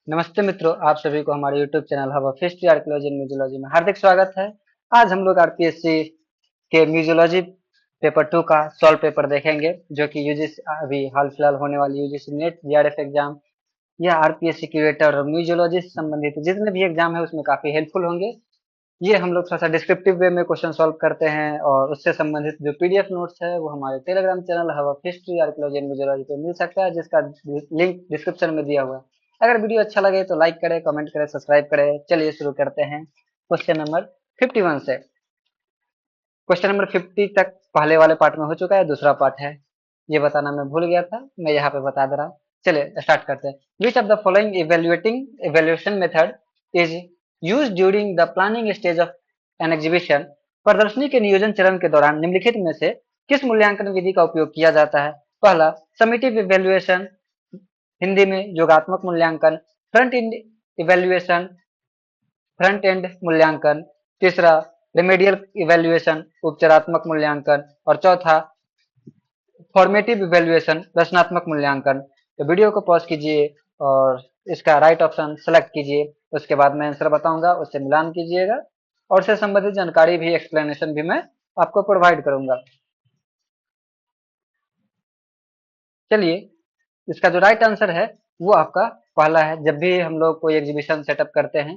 नमस्ते मित्रों, आप सभी को हमारे YouTube channel hub of history archaeology and museology में हार्दिक स्वागत है। आज हम लोग आरपीएससी के म्यूजियोलॉजी पेपर 2 का सॉल्व पेपर देखेंगे, जो कि यूजीसी अभी हाल फिलहाल होने वाली यूजीसी नेट जीआरएफ एग्जाम या आरपीएससी क्यूरेटर और म्यूजियोलॉजी से संबंधित जितने भी एग्जाम है उसमें काफी हेल्पफुल होंगे। ये हम लोग थोड़ा सा डिस्क्रिप्टिव वे में क्वेश्चन सॉल्व करते हैं और उससे संबंधित जो पीडीएफ नोट्स है वो हमारे Telegram channel hub of history archaeology and museology पे मिल सकता है, जिसका लिंक डिस्क्रिप्शन में दिया हुआ है। अगर वीडियो अच्छा लगे तो लाइक करें, कमेंट करें, सब्सक्राइब करें। चलिए शुरू करते हैं क्वेश्चन नंबर 51 से। क्वेश्चन नंबर 50 तक पहले वाले पार्ट में हो चुका है, दूसरा पार्ट है, ये बताना मैं भूल गया था, मैं यहाँ पे बता दे रहा हूँ। चलिए स्टार्ट करते हैं। विच of the following evaluation method is use during the planning stage of an exhibition. प्रदर्शनी के नियोजन चरण के दौरान निम्नलिखित में से किस मूल्यांकन विधि का उपयोग किया जाता है? पहला, समेटिव इवेल्युएशन, हिंदी में योगात्मक मूल्यांकन। Front end evaluation, front end मूल्यांकन। तीसरा, रेमेडियल इवेल्युएशन, उपचारात्मक मूल्यांकन। और चौथा, फॉर्मेटिव इवेल्युएशन, रचनात्मक मूल्यांकन। तो वीडियो को पॉज कीजिए और इसका राइट ऑप्शन सेलेक्ट कीजिए। उसके बाद मैं आंसर बताऊंगा, उससे मिलान कीजिएगा और उससे संबंधित जानकारी भी, एक्सप्लेनेशन भी मैं आपको प्रोवाइड करूंगा। चलिए, इसका जो राइट आंसर है वो आपका पहला है। जब भी हम लोग कोई एग्जीबिशन सेटअप करते हैं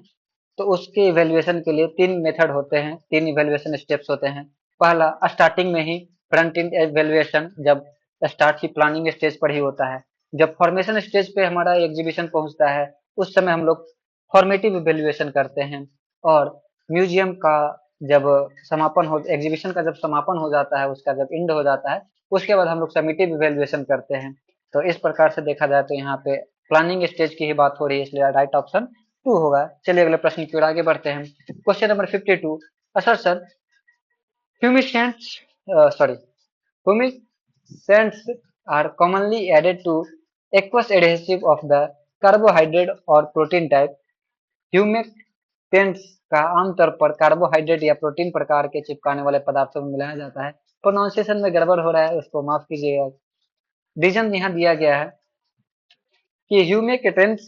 तो उसके इवेल्युएशन के लिए तीन मेथड होते हैं, तीन इवेल्युएशन स्टेप्स होते हैं। पहला, स्टार्टिंग में ही फ्रंट एंड इवेल्युएशन, जब स्टार्ट ही प्लानिंग स्टेज पर ही होता है। जब फॉर्मेशन स्टेज पे हमारा एग्जीबिशन पहुंचता है उस समय हम लोग फॉर्मेटिव इवेल्युएशन करते हैं। और म्यूजियम का जब समापन हो, एग्जीबिशन का जब समापन हो जाता है, उसका जब एंड हो जाता है, उसके बाद हम लोग समेटिव इवेल्युएशन करते हैं। तो इस प्रकार से देखा जाए तो यहाँ पे प्लानिंग स्टेज की ही बात हो रही है, इसलिए राइट ऑप्शन 2 होगा। चलिए अगले प्रश्न की ओर आगे बढ़ते हैं। Question number 52, assertion humescents sorry humescents are commonly added to aqueous adhesive of the carbohydrate or protein type। humectants का आमतौर पर कार्बोहाइड्रेट या प्रोटीन प्रकार के चिपकाने वाले पदार्थों में मिलाया जाता है। प्रोनाउंसिएशन में गड़बड़ हो रहा है, उसको माफ कीजिएगा। रीजन यहाँ दिया गया है कि humectants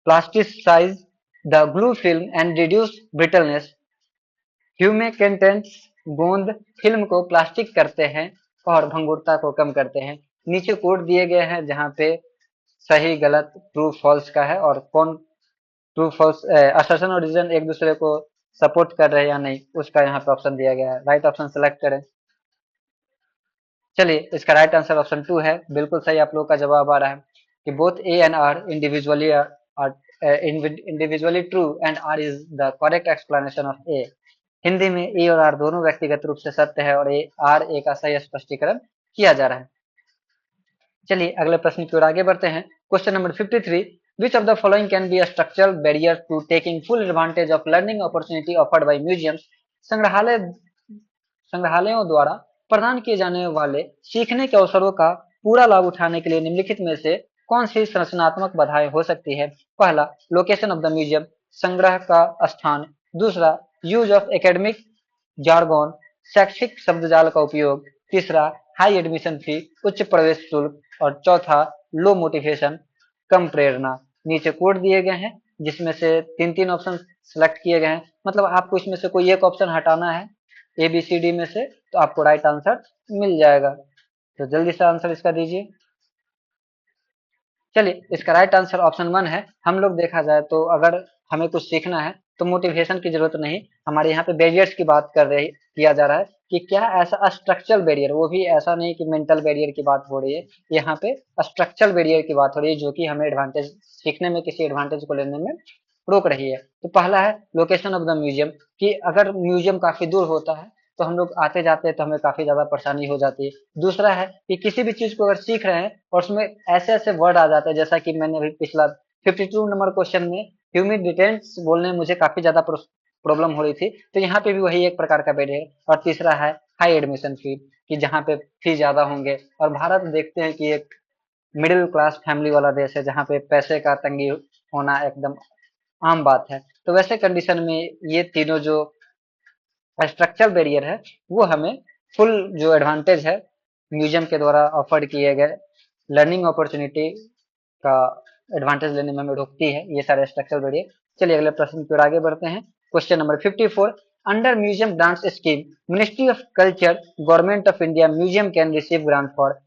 plasticize the glue film and reduce brittleness। ह्यूमेकेटेंट्स गोंद फिल्म को प्लास्टिक करते हैं और भंगुरता को कम करते हैं। नीचे कोड दिए गए हैं जहाँ पे सही गलत ट्रू फॉल्स का है और कौन ट्रू फॉल्स असर्शन और रीजन एक दूसरे को सपोर्ट कर रहे हैं या नहीं, उसका यहाँ पे ऑप्शन दिया गया है। राइट ऑप्शन सेलेक्ट करें। चलिए, इसका राइट आंसर ऑप्शन 2 है, बिल्कुल सही आप लोगों का जवाब आ रहा है कि both A and R individually true and R is the correct explanation of A. Hindi में ए और आर दोनों व्यक्तिगत रूप से सत्य है और ए का सही स्पष्टीकरण किया जा रहा है। चलिए अगले प्रश्न की ओर आगे बढ़ते हैं। Question number 53, which of the following can be a structural barrier to taking full advantage of learning opportunity offered by museums. संग्रहालय संग्रहालयों द्वारा प्रदान किए जाने वाले सीखने के अवसरों का पूरा लाभ उठाने के लिए निम्नलिखित में से कौन सी संरचनात्मक बाधाएं हो सकती है? पहला, लोकेशन ऑफ द म्यूजियम, संग्रह का स्थान। दूसरा, यूज ऑफ एकेडमिक जार्गन, शैक्षिक शब्दजाल का उपयोग। तीसरा, हाई एडमिशन फी, उच्च प्रवेश शुल्क। और चौथा, लो मोटिवेशन, कम प्रेरणा। नीचे कोड दिए गए हैं जिसमें से तीन तीन ऑप्शन सेलेक्ट किए गए हैं, मतलब आपको इसमें से कोई एक ऑप्शन हटाना है ए बी सी डी में से, तो आपको राइट आंसर मिल जाएगा। तो जल्दी से आंसर इसका दीजिए। चलिए, इसका राइट आंसर ऑप्शन 1 है। हम लोग देखा जाए तो अगर हमें कुछ सीखना है तो मोटिवेशन की जरूरत नहीं, हमारे यहाँ पे बैरियर्स की बात कर रहे किया जा रहा है कि क्या ऐसा स्ट्रक्चरल बैरियर, वो भी ऐसा नहीं कि मेंटल बैरियर की बात हो रही है, यहाँ पे स्ट्रक्चरल बैरियर की बात हो रही है जो कि हमें एडवांटेज, सीखने में किसी एडवांटेज को लेने में रोक रही है। तो पहला है लोकेशन ऑफ द म्यूजियम, कि अगर म्यूजियम काफी दूर होता है तो हम लोग आते जाते तो हमें काफी ज्यादा परेशानी हो जाती है। दूसरा है कि किसी भी चीज को अगर सीख रहे हैं और उसमें ऐसे ऐसे वर्ड आ जाते हैं, जैसा कि मैंने अभी पिछला 52 नंबर क्वेश्चन में ह्यूमिड डिटेंस बोलने में मुझे काफी ज्यादा प्रॉब्लम हो रही थी, तो यहाँ पे भी वही एक प्रकार का बैरियर है। और तीसरा है हाई एडमिशन फी, कि जहाँ पे फी ज्यादा होंगे, और भारत देखते हैं कि एक मिडिल क्लास फैमिली वाला देश है जहाँ पे पैसे का तंगी होना एकदम आम बात है। तो वैसे कंडीशन में ये तीनों जो स्ट्रक्चरल बैरियर है वो हमें फुल जो एडवांटेज है म्यूजियम के द्वारा ऑफर्ड किए गए लर्निंग अपॉर्चुनिटी का एडवांटेज लेने में हमें रोकती है ये सारे स्ट्रक्चरल बैरियर। चलिए अगले प्रश्न की ओर आगे बढ़ते हैं। Question number 54, under museum grants scheme ministry of culture government of India museum can receive grant for.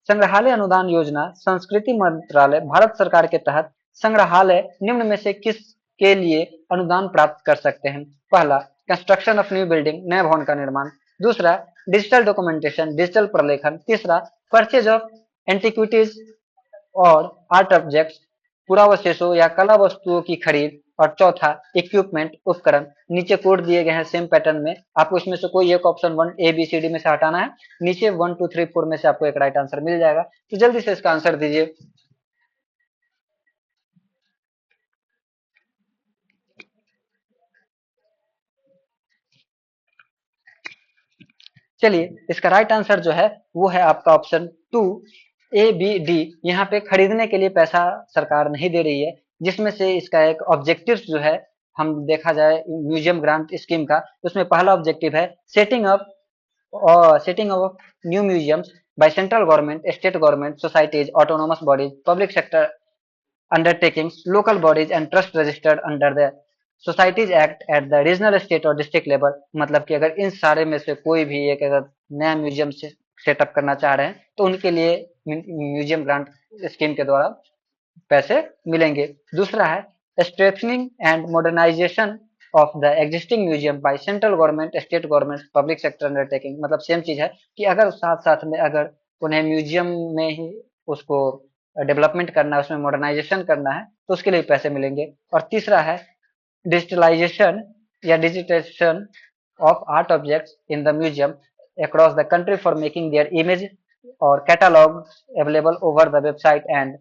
संग्रहालय अनुदान योजना संस्कृति मंत्रालय भारत सरकार के तहत संग्रहालय निम्न में से किस के लिए अनुदान प्राप्त कर सकते हैं? पहला, कंस्ट्रक्शन ऑफ न्यू बिल्डिंग, नए भवन का निर्माण। दूसरा, डिजिटल डॉक्यूमेंटेशन, डिजिटल प्रलेखन। तीसरा, परचेज ऑफ एंटिक्विटीज और आर्ट ऑब्जेक्ट्स, पुरावशेषों या कला वस्तुओं की खरीद। और चौथा, इक्विपमेंट, उपकरण। नीचे कोड दिए गए हैं सेम पैटर्न में, आपको इसमें से कोई एक option 1 A B C D में से हटाना है। नीचे 1 2 3 4 में से आपको एक राइट आंसर मिल जाएगा, तो जल्दी से इसका आंसर दीजिए। चलिए इसका राइट आंसर जो है वो है आपका ऑप्शन 2 ए बी डी। यहाँ पे खरीदने के लिए पैसा सरकार नहीं दे रही है, जिसमें से इसका एक ऑब्जेक्टिव जो है, हम देखा जाए म्यूजियम ग्रांट स्कीम का, उसमें पहला ऑब्जेक्टिव है setting up new museums bye central government, state government, societies, autonomous bodies, public sector undertakings, local bodies and trust registered under the societies act at the regional, state और district level. मतलब कि अगर इन सारे में से कोई भी एक अगर नया म्यूजियम से सेटअप करना चाह रहे हैं तो उनके लिए म्यूजियम ग्रांट स्कीम के द्वारा पैसे मिलेंगे। दूसरा है strengthening and modernization of the existing museum by central government, state government, public sector undertaking. मतलब सेम चीज है कि अगर साथ साथ में अगर उन्हें म्यूजियम में ही उसको डेवलपमेंट करना है, उसमें मॉडर्नाइजेशन करना है, तो उसके लिए पैसे मिलेंगे। और तीसरा है डिजिटलाइजेशन या digitization of art objects in the museum across the country for making their image और catalogue available over the website. And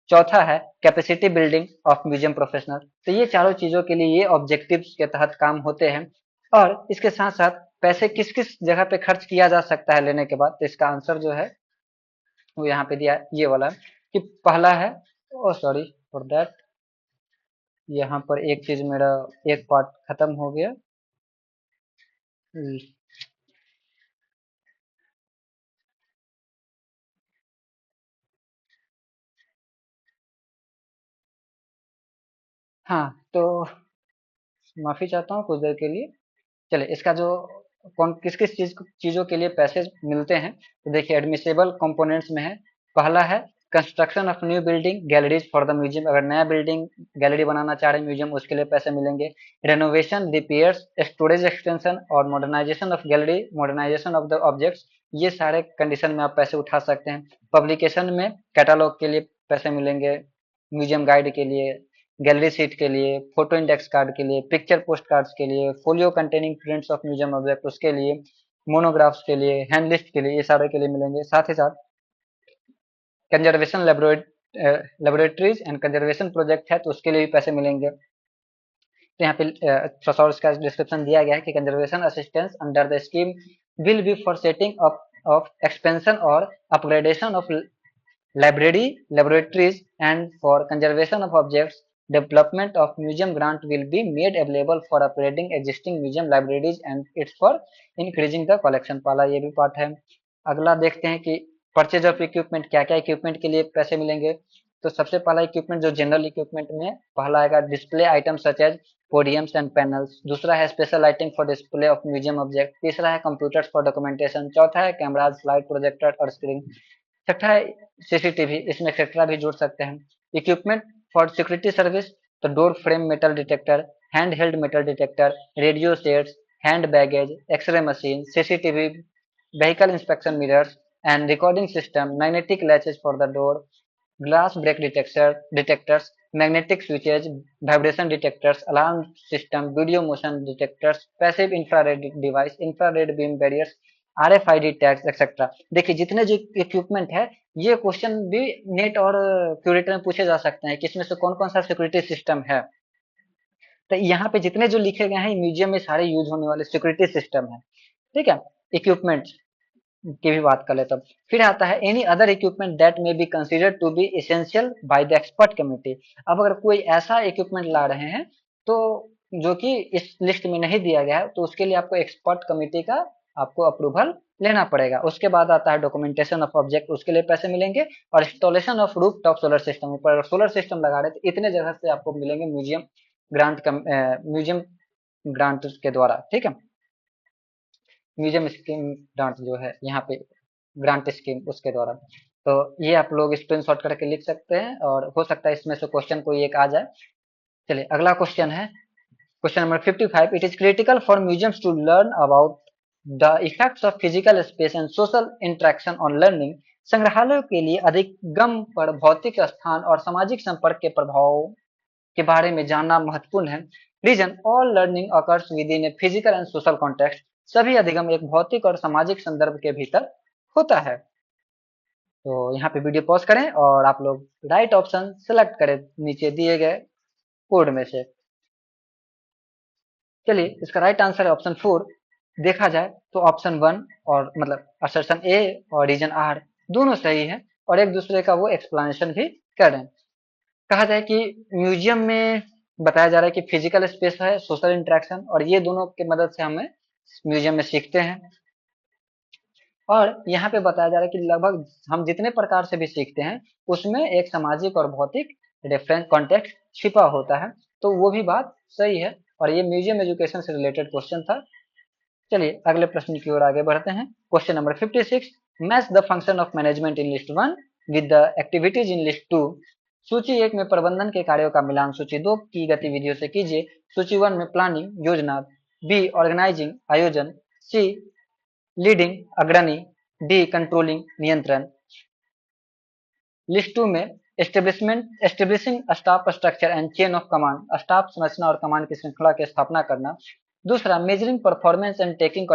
चौथा है capacity building of museum professional. तो ये चारों चीजों के लिए ये ऑब्जेक्टिव्स के तहत काम होते हैं। और इसके साथ साथ पैसे किस किस जगह पे खर्च किया जा सकता है लेने के बाद, तो इसका आंसर जो है वो यहाँ पे दिया है ये वाला, कि पहला है, ओ सॉरी फॉर दैट, यहाँ पर एक चीज मेरा एक पार्ट खत्म हो गया। हाँ तो माफी चाहता हूँ कुछ देर के लिए। चलिए इसका जो कौन किस किस चीजों के लिए पैसे मिलते हैं, तो देखिए एडमिसेबल कंपोनेंट्स में है। पहला है construction of new building galleries for the museum, अगर नया बिल्डिंग गैलरी बनाना चाह रहे हैं म्यूजियम, उसके लिए पैसे मिलेंगे। रेनोवेशन, रिपेयर्स, स्टोरेज एक्सटेंशन और modernisation of gallery, modernisation of the objects, ये सारे कंडीशन में आप पैसे उठा सकते हैं। पब्लिकेशन में कैटालॉग के लिए पैसे मिलेंगे, म्यूजियम गाइड के लिए, गैलरी सीट के लिए, फोटो इंडेक्स कार्ड के लिए, पिक्चर पोस्ट कार्ड्स के लिए, folio containing prints of museum object उसके लिए, मोनोग्राफ्स के लिए, हैंड लिस्ट के लिए, ये सारे के लिए मिलेंगे। साथ ही साथ conservation laboratories and conservation project है तो उसके लिए भी पैसे मिलेंगे। तो यहाँ पे थोड़ा सा और इसका डिस्क्रिप्शन दिया गया है कि conservation assistance under the scheme will be for setting up of expansion और upgradation of library laboratories and for conservation of objects. Development of museum grant will be made available for upgrading existing museum libraries and it's for increasing the collection। पाला ये भी part है। अगला देखते हैं कि purchase of equipment, क्या क्या इक्विपमेंट के लिए पैसे मिलेंगे। तो सबसे पहला इक्विपमेंट जो जनरल इक्विपमेंट में पहला आएगा display item such as podiums and panels. दूसरा है special item for display of museum object. तीसरा है कंप्यूटर्स फॉर डॉक्यूमेंटेशन। चौथा है कैमराज, स्लाइड प्रोजेक्टर और स्क्रीन। छठा है सीसीटीवी, इसमें एक्सेट्रा भी जोड़ सकते हैं। इक्विपमेंट फॉर सिक्योरिटी सर्विस, तो door frame metal detector, hand held metal detector, radio sets, hand baggage, X ray machine, CCTV, vehicle inspection mirrors and recording system, magnetic latches for the door, glass break detectors, magnetic switches, vibration detectors, alarm system, video motion detectors, passive infrared device, infrared beam barriers, RFID tags etcetera. देखिए जितने जो equipment है ये question भी net और curator में पूछे जा सकते हैं कि इसमें से कौन कौन सा सिक्योरिटी सिस्टम है। तो यहाँ पे जितने जो लिखे गए हैं म्यूजियम में सारे यूज होने वाले सिक्योरिटी सिस्टम है। ठीक है, इक्विपमेंट की भी बात कर ले तब। फिर आता है any other equipment that may be considered to be essential by the expert committee. अब अगर कोई ऐसा इक्विपमेंट ला रहे हैं तो जो कि इस लिस्ट में नहीं दिया गया है, तो उसके लिए आपको एक्सपर्ट कमिटी का आपको अप्रूवल लेना पड़ेगा। उसके बाद आता है डॉक्यूमेंटेशन ऑफ ऑब्जेक्ट, उसके लिए पैसे मिलेंगे। और installation of roof top solar system, ऊपर सोलर सिस्टम लगा रहे तो इतने जगह से आपको मिलेंगे म्यूजियम ग्रांट, म्यूजियम ग्रांट के द्वारा, ठीक है। म्यूजियम स्कीम ग्रांट जो है यहाँ पे, ग्रांट स्कीम उसके द्वारा। तो ये आप लोग स्क्रीनशॉट करके लिख सकते हैं, और हो सकता है इसमें से क्वेश्चन कोई एक आ जाए। चलिए अगला क्वेश्चन है, question number 55। It is critical for museums to learn about the effects of physical space and social interaction on learning. संग्रहालयों के लिए अधिगम पर भौतिक स्थान और सामाजिक संपर्क के प्रभाव के बारे में जानना महत्वपूर्ण है। Reason all learning occurs within a physical and social context. सभी अधिगम एक भौतिक और सामाजिक संदर्भ के भीतर होता है। तो यहाँ पे वीडियो पॉज करें और आप लोग राइट ऑप्शन सेलेक्ट करें नीचे दिए गए कोड में से। चलिए इसका राइट आंसर है ऑप्शन 4। देखा जाए तो ऑप्शन 1 और मतलब असर्शन ए और रीजन आर दोनों सही है, और एक दूसरे का वो एक्सप्लेनेशन भी कर रहे हैं। कहा जाए कि म्यूजियम में बताया जा रहा है कि फिजिकल स्पेस है, सोशल इंटरेक्शन, और ये दोनों की मदद से हमें म्यूजियम में सीखते हैं। और यहाँ पे बताया जा रहा है कि लगभग हम जितने प्रकार से भी सीखते हैं उसमें एक सामाजिक और भौतिक रेफरेंस कॉन्टेक्स्ट छिपा होता है। तो वो भी बात सही है, और ये म्यूजियम एजुकेशन से रिलेटेड क्वेश्चन था। चलिए अगले प्रश्न की ओर आगे बढ़ते हैं। Question number 56। Match the function of management in list 1 with the activities in list 2। सूची 1 में प्रबंधन के कार्यों का मिलान सूची 2 की गतिविधियों से कीजिए। सूची 1 में प्लानिंग योजना, बी ऑर्गेनाइजिंग आयोजन, सी लीडिंग अग्रणी, डी कंट्रोलिंग नियंत्रण। लिस्ट 2 में establishing staff structure and chain of command, staff संरचना और कमांड की श्रृंखला की स्थापना करना। दूसरा measuring performance and taking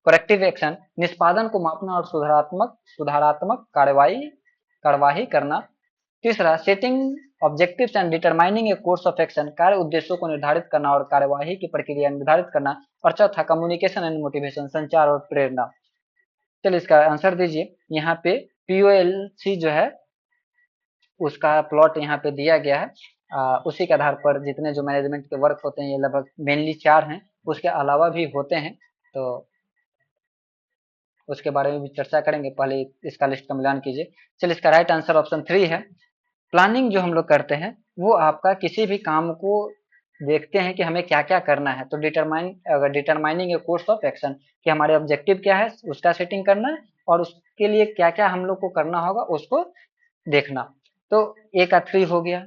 corrective action, निष्पादन को मापना और सुधारात्मक कार्यवाही करना। तीसरा setting objectives and determining A course of action, कार्य उद्देश्यों को निर्धारित करना और कार्यवाही की प्रक्रिया निर्धारित करना। और चौथा कम्युनिकेशन एंड मोटिवेशन, संचार और प्रेरणा। चलिए इसका आंसर दीजिए। यहाँ पे पीओएलसी जो है उसका प्लॉट यहाँ पे दिया गया है। उसी के आधार पर जितने जो मैनेजमेंट के वर्क होते हैं ये लगभग मेनली 4 हैं, उसके अलावा भी होते हैं, तो उसके बारे में भी चर्चा करेंगे। पहले इसका लिस्ट का मिलान कीजिए। चलिए इसका राइट आंसर ऑप्शन 3 है। प्लानिंग जो हम लोग करते हैं वो आपका किसी भी काम को देखते हैं कि हमें क्या क्या करना है, तो determining A course of action कि हमारे ऑब्जेक्टिव क्या है उसका सेटिंग करना है, और उसके लिए क्या क्या हम लोग को करना होगा उसको देखना। तो ए का 3 हो गया।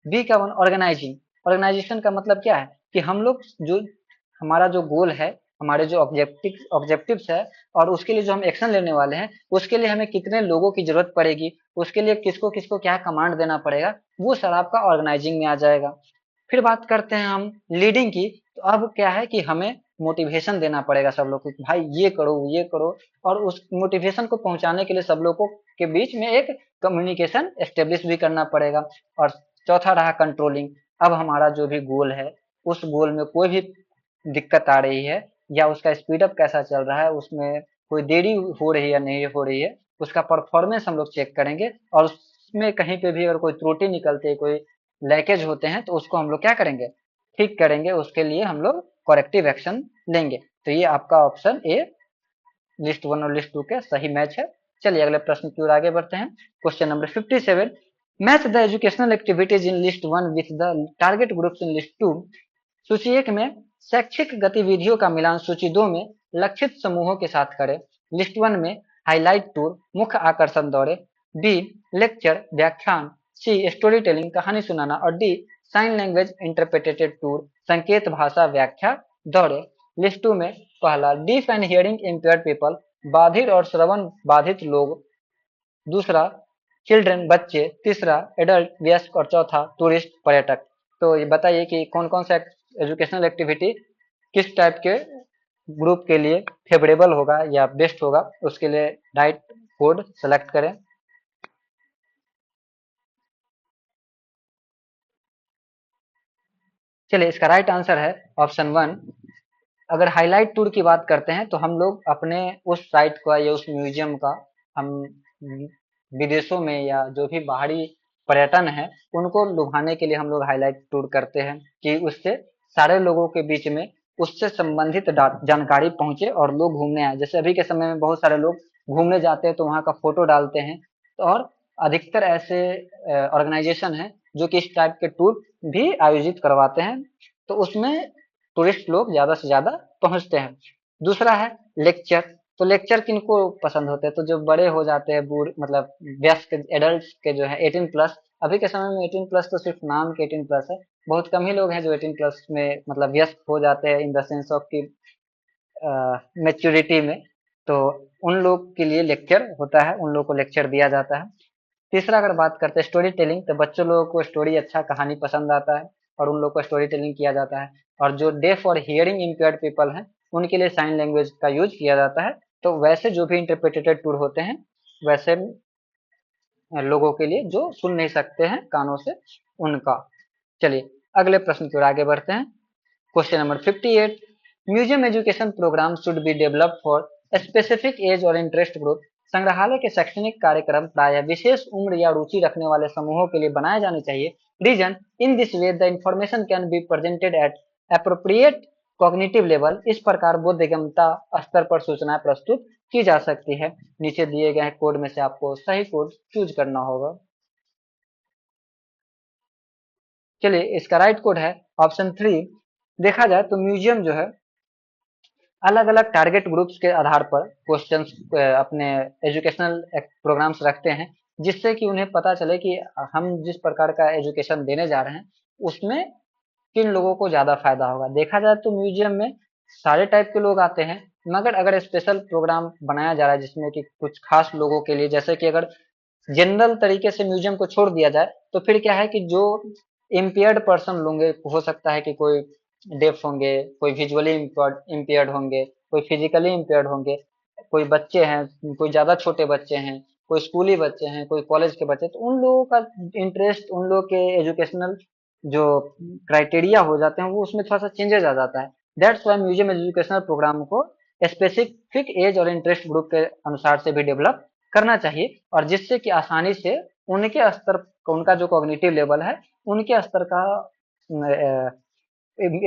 बी का 1 ऑर्गेनाइजिंग, ऑर्गेनाइजेशन का मतलब क्या है कि हम लोग जो हमारा जो गोल है, हमारे जो ऑब्जेक्टिव्स है, और उसके लिए जो हम एक्शन लेने वाले हैं उसके लिए हमें कितने लोगों की जरूरत पड़ेगी, उसके लिए किसको किसको क्या कमांड देना पड़ेगा, वो सर आपका ऑर्गेनाइजिंग में आ जाएगा। फिर बात करते हैं हम लीडिंग की, तो अब क्या है कि हमें मोटिवेशन देना पड़ेगा सब लोग को, भाई ये करो ये करो, और उस मोटिवेशन को पहुंचाने के लिए सब लोगों के बीच में एक कम्युनिकेशन एस्टेब्लिश भी करना पड़ेगा। और चौथा रहा कंट्रोलिंग, अब हमारा जो भी गोल है उस गोल में कोई भी दिक्कत आ रही है या उसका स्पीड अप कैसा चल रहा है, उसमें कोई देरी हो रही है या नहीं हो रही है, उसका परफॉर्मेंस हम लोग चेक करेंगे, और उसमें कहीं पे भी अगर कोई त्रुटि निकलती है, कोई लैकेज होते हैं, तो उसको हम लोग क्या करेंगे, ठीक करेंगे, उसके लिए हम लोग करेक्टिव एक्शन लेंगे। तो ये आपका ऑप्शन ए लिस्ट 1 और लिस्ट 2 के सही मैच है। चलिए अगले प्रश्न की ओर आगे बढ़ते हैं। Question number 57। Match the educational activities in list 1 with the target groups in list 2। सूची 1 में शैक्षिक गतिविधियों का मिलान सूची 2 में लक्षित समूहों के साथ करें। लिस्ट 1 में हाईलाइट टूर, मुख्य आकर्षण दौरे, बी लेक्चर व्याख्यान, सी स्टोरी टेलिंग कहानी सुनाना, और the sign language interpreted tour, संकेत भाषा व्याख्या दौरे। लिस्ट 2 में पहला deaf and hearing impaired people, बाधित और श्रवण बाधित लोग। दूसरा चिल्ड्रन बच्चे। तीसरा एडल्ट वयस्क, और चौथा टूरिस्ट पर्यटक। तो ये बताइए कि कौन कौन सा एजुकेशनल एक्टिविटी किस टाइप के ग्रुप के लिए फेवरेबल होगा या बेस्ट होगा, उसके लिए राइट कोड सेलेक्ट करें। चलिए इसका राइट आंसर है ऑप्शन 1। अगर हाईलाइट टूर की बात करते हैं तो हम लोग अपने उस साइट का या उस म्यूजियम का हम विदेशों में या जो भी बाहरी पर्यटन है उनको लुभाने के लिए हम लोग हाईलाइट टूर करते हैं कि उससे सारे लोगों के बीच में उससे संबंधित जानकारी पहुंचे और लोग घूमने आए। जैसे अभी के समय में बहुत सारे लोग घूमने जाते हैं तो वहाँ का फोटो डालते हैं, और अधिकतर ऐसे ऑर्गेनाइजेशन है जो कि इस टाइप के टूर भी आयोजित करवाते हैं, तो उसमें टूरिस्ट लोग ज्यादा से ज्यादा पहुंचते हैं। दूसरा है लेक्चर। तो लेक्चर किनको पसंद होते हैं? तो जो बड़े हो जाते हैं, बूढ़ मतलब वयस्क एडल्ट के जो है 18+। अभी के समय में 18+ तो सिर्फ नाम के 18+ है, बहुत कम ही लोग हैं जो 18+ में मतलब व्यस्त हो जाते हैं इन द सेंस ऑफ की मैच्योरिटी में। तो उन लोग के लिए लेक्चर होता है, उन लोग को लेक्चर दिया जाता है। तीसरा अगर बात करते हैं स्टोरी टेलिंग, तो बच्चों लोगों को स्टोरी अच्छा कहानी पसंद आता है और उन लोग को स्टोरी टेलिंग किया जाता है। और जो डेफ और हियरिंग इम्पेयर्ड पीपल हैं उनके लिए साइन लैंग्वेज का यूज किया जाता है। तो वैसे जो भी इंटरप्रेटेड टूर होते हैं वैसे लोगों के लिए जो सुन नहीं सकते हैं कानों से, उनका। चलिए अगले प्रश्न की ओर आगे बढ़ते हैं। Question number 58, museum education program should be developed for specific age और इंटरेस्ट ग्रुप। संग्रहालय के शैक्षणिक कार्यक्रम प्राय विशेष उम्र या रुचि रखने वाले समूहों के लिए बनाए जाने चाहिए। Reason, in this way the information can be presented at appropriate cognitive level. इस प्रकार बोधगम्यता स्तर पर सूचनाएं प्रस्तुत की जा सकती है। नीचे दिए गए कोड में से आपको सही कोड चूज करना होगा। चलिए इसका राइट कोड है ऑप्शन 3। देखा जाए तो म्यूजियम जो है अलग अलग टारगेट ग्रुप्स के आधार पर क्वेश्चंस अपने एजुकेशनल प्रोग्राम्स रखते हैं, जिससे कि उन्हें पता चले कि हम जिस प्रकार का एजुकेशन देने जा रहे हैं उसमें किन लोगों को ज्यादा फायदा होगा। देखा जाए तो म्यूजियम में सारे टाइप के लोग आते हैं, मगर अगर स्पेशल प्रोग्राम बनाया जा रहा है जिसमें कि कुछ खास लोगों के लिए, जैसे कि अगर जनरल तरीके से म्यूजियम को छोड़ दिया जाए तो फिर क्या है कि जो इम्पेयर्ड पर्सन होंगे, हो सकता है कि कोई डेफ होंगे, कोई विजुअली इम्पेयर्ड होंगे, कोई फिजिकली इम्पेयर्ड होंगे, कोई बच्चे हैं, कोई ज्यादा छोटे बच्चे हैं, कोई स्कूली बच्चे हैं, कोई कॉलेज के बच्चे, तो उन लोगों का इंटरेस्ट, उन लोगों के एजुकेशनल जो क्राइटेरिया हो जाते हैं वो उसमें थोड़ा सा चेंजेस आ जाता है। That's why museum educational program को स्पेसिफिक एज और इंटरेस्ट ग्रुप के अनुसार से भी डेवलप करना चाहिए, और जिससे कि आसानी से उनके स्तर, उनका जो कॉग्निटिव लेवल है उनके स्तर का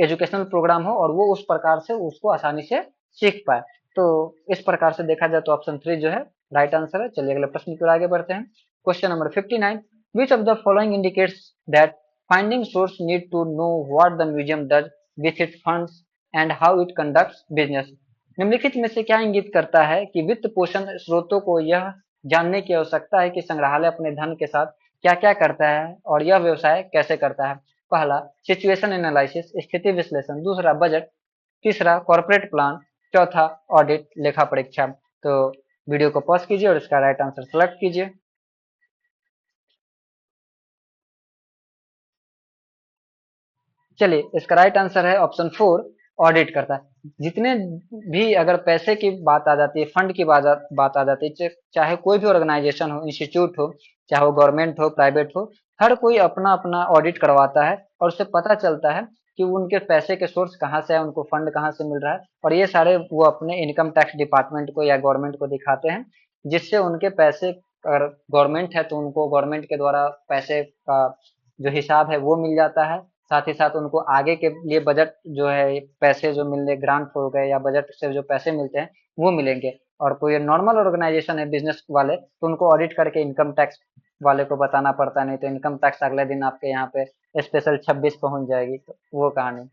एजुकेशनल प्रोग्राम हो और वो उस प्रकार से उसको आसानी से सीख पाए। तो इस प्रकार से देखा जाए तो ऑप्शन 3 जो है राइट आंसर है। चलिए अगले प्रश्न की ओर आगे बढ़ते हैं। Question number 59, which of the following indicates that funding source need to know what the museum does with it funds and how it conducts business. निम्नलिखित में से क्या इंगित करता है कि वित्त पोषण स्रोतों को यह जानने की आवश्यकता है कि संग्रहालय अपने धन के साथ क्या क्या करता है और यह व्यवसाय कैसे करता है। पहला सिचुएशन एनालिसिस, स्थिति विश्लेषण। दूसरा बजट। तीसरा कॉर्पोरेट प्लान। चौथा ऑडिट, लेखा परीक्षा। तो वीडियो को पॉज कीजिए और इसका राइट आंसर सेलेक्ट कीजिए। चलिए इसका राइट आंसर है ऑप्शन 4, ऑडिट करता है। जितने भी अगर पैसे की बात आ जाती है, फंड की बात आ जाती है, चाहे कोई भी ऑर्गेनाइजेशन हो, इंस्टीट्यूट हो, चाहे वो गवर्नमेंट हो, प्राइवेट हो, हर कोई अपना अपना ऑडिट करवाता है और उससे पता चलता है कि उनके पैसे के सोर्स कहाँ से है, उनको फंड कहाँ से मिल रहा है, और ये सारे वो अपने इनकम टैक्स डिपार्टमेंट को या गवर्नमेंट को दिखाते हैं, जिससे उनके पैसे, अगर गवर्नमेंट है तो उनको गवर्नमेंट के द्वारा पैसे का जो हिसाब है वो मिल जाता है। साथ ही साथ उनको आगे के लिए बजट जो है, पैसे जो मिलने, ग्रांट हो गए या बजट से जो पैसे मिलते हैं वो मिलेंगे। और कोई नॉर्मल ऑर्गेनाइजेशन है बिजनेस वाले, तो उनको ऑडिट करके इनकम टैक्स वाले को बताना पड़ता है, नहीं तो इनकम टैक्स अगले दिन आपके यहाँ पे स्पेशल 26 पहुंच जाएगी, तो वो कहानी।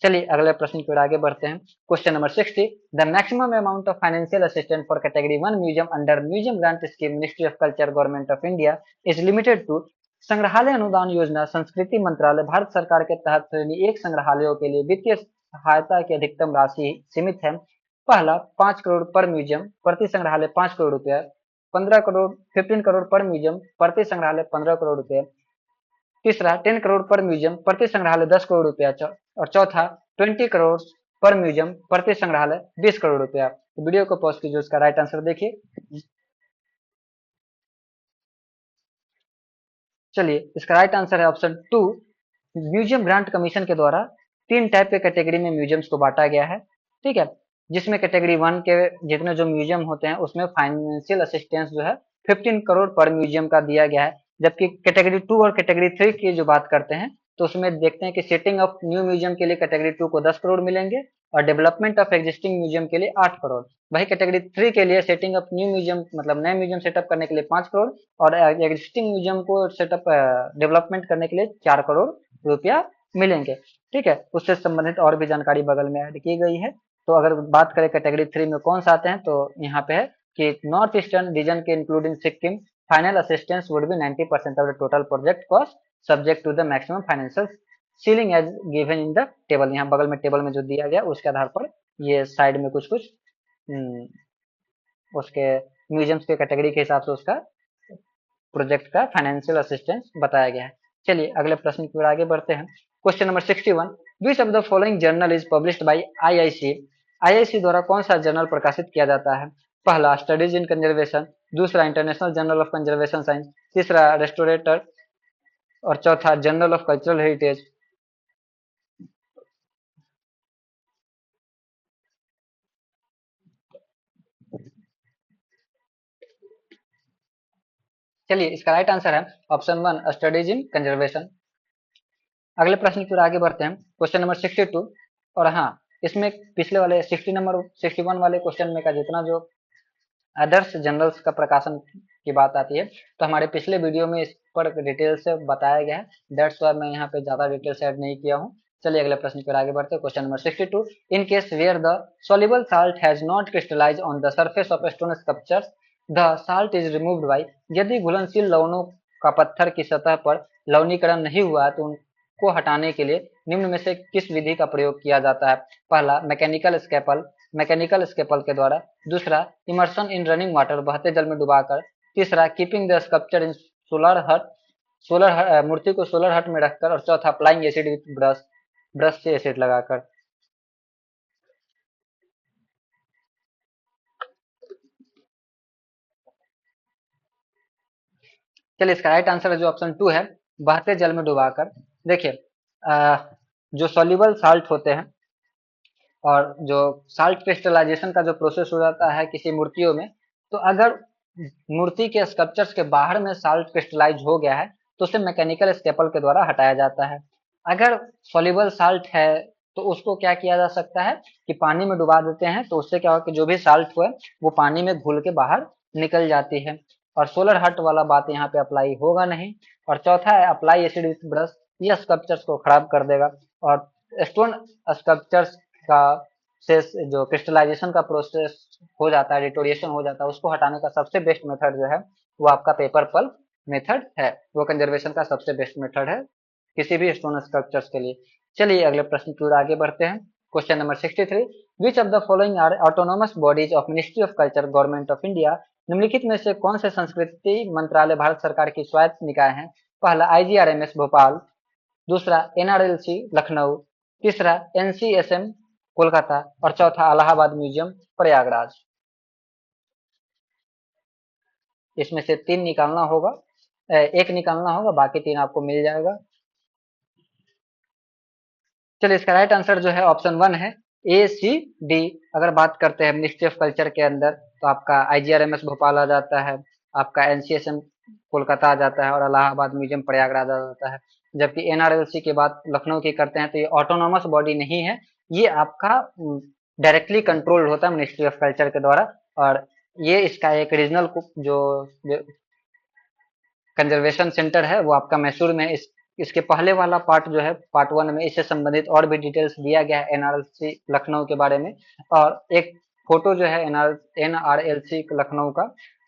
चलिए अगले प्रश्न की ओर आगे बढ़ते हैं। Question number 60, the maximum amount of financial assistance for category 1 museum under museum grant scheme ministry of culture government of India is limited to. संग्रहालय अनुदान योजना संस्कृति मंत्रालय भारत सरकार के तहत श्रेणी 1 संग्रहालयों के लिए वित्तीय सहायता की अधिकतम राशि सीमित है। पहला 5 करोड़ पर म्यूजियम, प्रति संग्रहालय 5 करोड़ रुपया। 15 करोड़ पर म्यूजियम, प्रति संग्रहालय 15 करोड़ रुपए। तीसरा 10 करोड़ पर म्यूजियम, प्रति संग्रहालय 10 करोड़ रुपया। और चौथा 20 करोड़ पर म्यूजियम, प्रति संग्रहालय 20 करोड़ रुपया। तो वीडियो को पॉज कीजिए, उसका राइट आंसर देखिए। चलिए इसका राइट आंसर है ऑप्शन 2। म्यूजियम ग्रांट कमीशन के द्वारा 3 टाइप के कैटेगरी में म्यूजियम्स को बांटा गया है, ठीक है। जिसमें कैटेगरी 1 के जितने जो म्यूजियम होते हैं उसमें फाइनेंशियल असिस्टेंस जो है 15 करोड़ पर म्यूजियम का दिया गया है। जबकि कैटेगरी 2 और कैटेगरी 3 की जो बात करते हैं तो उसमें देखते हैं कि सेटिंग ऑफ न्यू म्यूजियम के लिए कैटेगरी 2 को 10 करोड़ मिलेंगे और डेवलपमेंट ऑफ एग्जिस्टिंग म्यूजियम के लिए 8 करोड़। वही कैटेगरी 3 के लिए सेटिंग ऑफ न्यू म्यूजियम मतलब नए म्यूजियम सेटअप करने के लिए 5 करोड़ और एग्जिस्टिंग म्यूजियम को सेटअप डेवलपमेंट करने के लिए 4 करोड़ रुपया मिलेंगे। ठीक है, उससे संबंधित और भी जानकारी बगल में ऐड की गई है। तो अगर बात करें कैटेगरी 3 में कौन सा आते हैं तो यहाँ पे है कि नॉर्थ ईस्टर्न रीजन के including Sikkim final assistance would be 90% of the total project cost subject to the maximum financial ceiling as given in the table. यहाँ बगल में टेबल में जो दिया गया उसके आधार पर ये साइड में कुछ कुछ उसके म्यूजियम्स के कैटेगरी के हिसाब से उसका प्रोजेक्ट का फाइनेंशियल असिस्टेंस बताया गया है। चलिए अगले प्रश्न की ओर आगे बढ़ते हैं। Question number 61, which of the following journal is published by IIC. IIC द्वारा कौन सा जर्नल प्रकाशित किया जाता है? पहला स्टडीज इन कंजर्वेशन, दूसरा international journal of conservation science, तीसरा रेस्टोरेटर और चौथा जर्नल ऑफ कल्चरल हेरिटेज। चलिए इसका राइट आंसर है ऑप्शन 1 स्टडीज इन कंजर्वेशन। अगले प्रश्न की ओर आगे बढ़ते हैं। क्वेश्चन नंबर 62 और हाँ इसमें पिछले वाले 61 वाले क्वेश्चन में का जितना जो अदर्स जर्नल्स का प्रकाशन की बात आती है तो हमारे पिछले वीडियो में इस पर डिटेल से बताया गया है, दैट्स वाई मैं यहाँ पे ज्यादा डिटेल्स ऐड नहीं किया हूँ। चलिए अगले प्रश्न पर आगे बढ़ते हैं। Question number 62, in case where the soluble salt has not crystallized on the surface of stone sculptures the salt is removed by। यदि घुलनशील लवणों का पत्थर की सतह पर लवणीकरण नहीं हुआ तो उनको हटाने के लिए निम्न में से किस विधि का प्रयोग किया जाता है? पहला मैकेनिकल स्केपल के द्वारा, दूसरा इमर्शन इन रनिंग वाटर बहते जल में डुबाकर, तीसरा keeping the sculpture in solar मूर्ति को सोलर हट में रखकर और चौथा अप्लाइंग एसिड विथ ब्रश से एसिड लगाकर। चलिए इसका राइट आंसर है जो ऑप्शन 2 है बहते जल में डुबाकर। देखिए जो सॉल्युबल साल्ट होते हैं और जो साल्ट क्रिस्टलाइजेशन का जो प्रोसेस हो जाता है किसी मूर्तियों में, तो अगर मूर्ति के स्कल्पचर्स के बाहर में साल्ट क्रिस्टलाइज हो गया है तो उसे मैकेनिकल स्केपल के द्वारा हटाया जाता है। अगर सॉल्युबल साल्ट है तो उसको क्या किया जा सकता है कि पानी में डुबा देते हैं, तो उससे क्या होगा कि जो भी साल्ट हुआ वो पानी में घुल के बाहर निकल जाती है और सोलर हट वाला बात यहाँ पे अप्लाई होगा नहीं। और चौथा है अप्लाई एसिड विथ ब्रश, ये स्कल्पचर्स को खराब कर देगा और स्टोन स्कल्पचर्स का से जो क्रिस्टलाइजेशन का प्रोसेस हो जाता है, डिटोरिएशन हो जाता है, उसको हटाने का सबसे बेस्ट मेथड जो है वो आपका पेपर पल्प मेथड है। वो कंजर्वेशन का सबसे बेस्ट मेथड है किसी भी स्टोन स्कल्पचर्स के लिए। चलिए अगले प्रश्न की ओर आगे बढ़ते हैं। Question number 63, which of the following are autonomous bodies of ministry of culture government of India. निम्नलिखित में से कौन से संस्कृति मंत्रालय भारत सरकार की स्वायत्त निकाय है? पहला आईजीआरएमएस भोपाल, दूसरा एनआरएलसी लखनऊ, तीसरा एनसीएसएम कोलकाता और चौथा इलाहाबाद म्यूजियम प्रयागराज। इसमें से तीन निकालना होगा, एक निकालना होगा, बाकी तीन आपको मिल जाएगा। चलिए इसका राइट आंसर जो है ऑप्शन 1 है ए सी डी। अगर बात करते हैं मिनिस्ट्री ऑफ कल्चर के अंदर तो आपका आईजीआरएमएस भोपाल आ जाता है, आपका एनसीएसएम कोलकाता आ जाता है और इलाहाबाद म्यूजियम प्रयागराज आ जाता है। जबकि एनआरएलसी की बात लखनऊ की करते हैं तो ये ऑटोनोमस बॉडी नहीं है, ये आपका डायरेक्टली कंट्रोल्ड होता है मिनिस्ट्री ऑफ कल्चर के द्वारा और ये इसका एक रीजनल जो कंजर्वेशन सेंटर है वो आपका मैसूर में। इसके पहले वाला पार्ट जो है पार्ट 1 में इससे संबंधित और भी डिटेल्स दिया गया है एनआरएलसी लखनऊ के बारे में और एक फोटो जो है एनआरएलसी लखनऊ का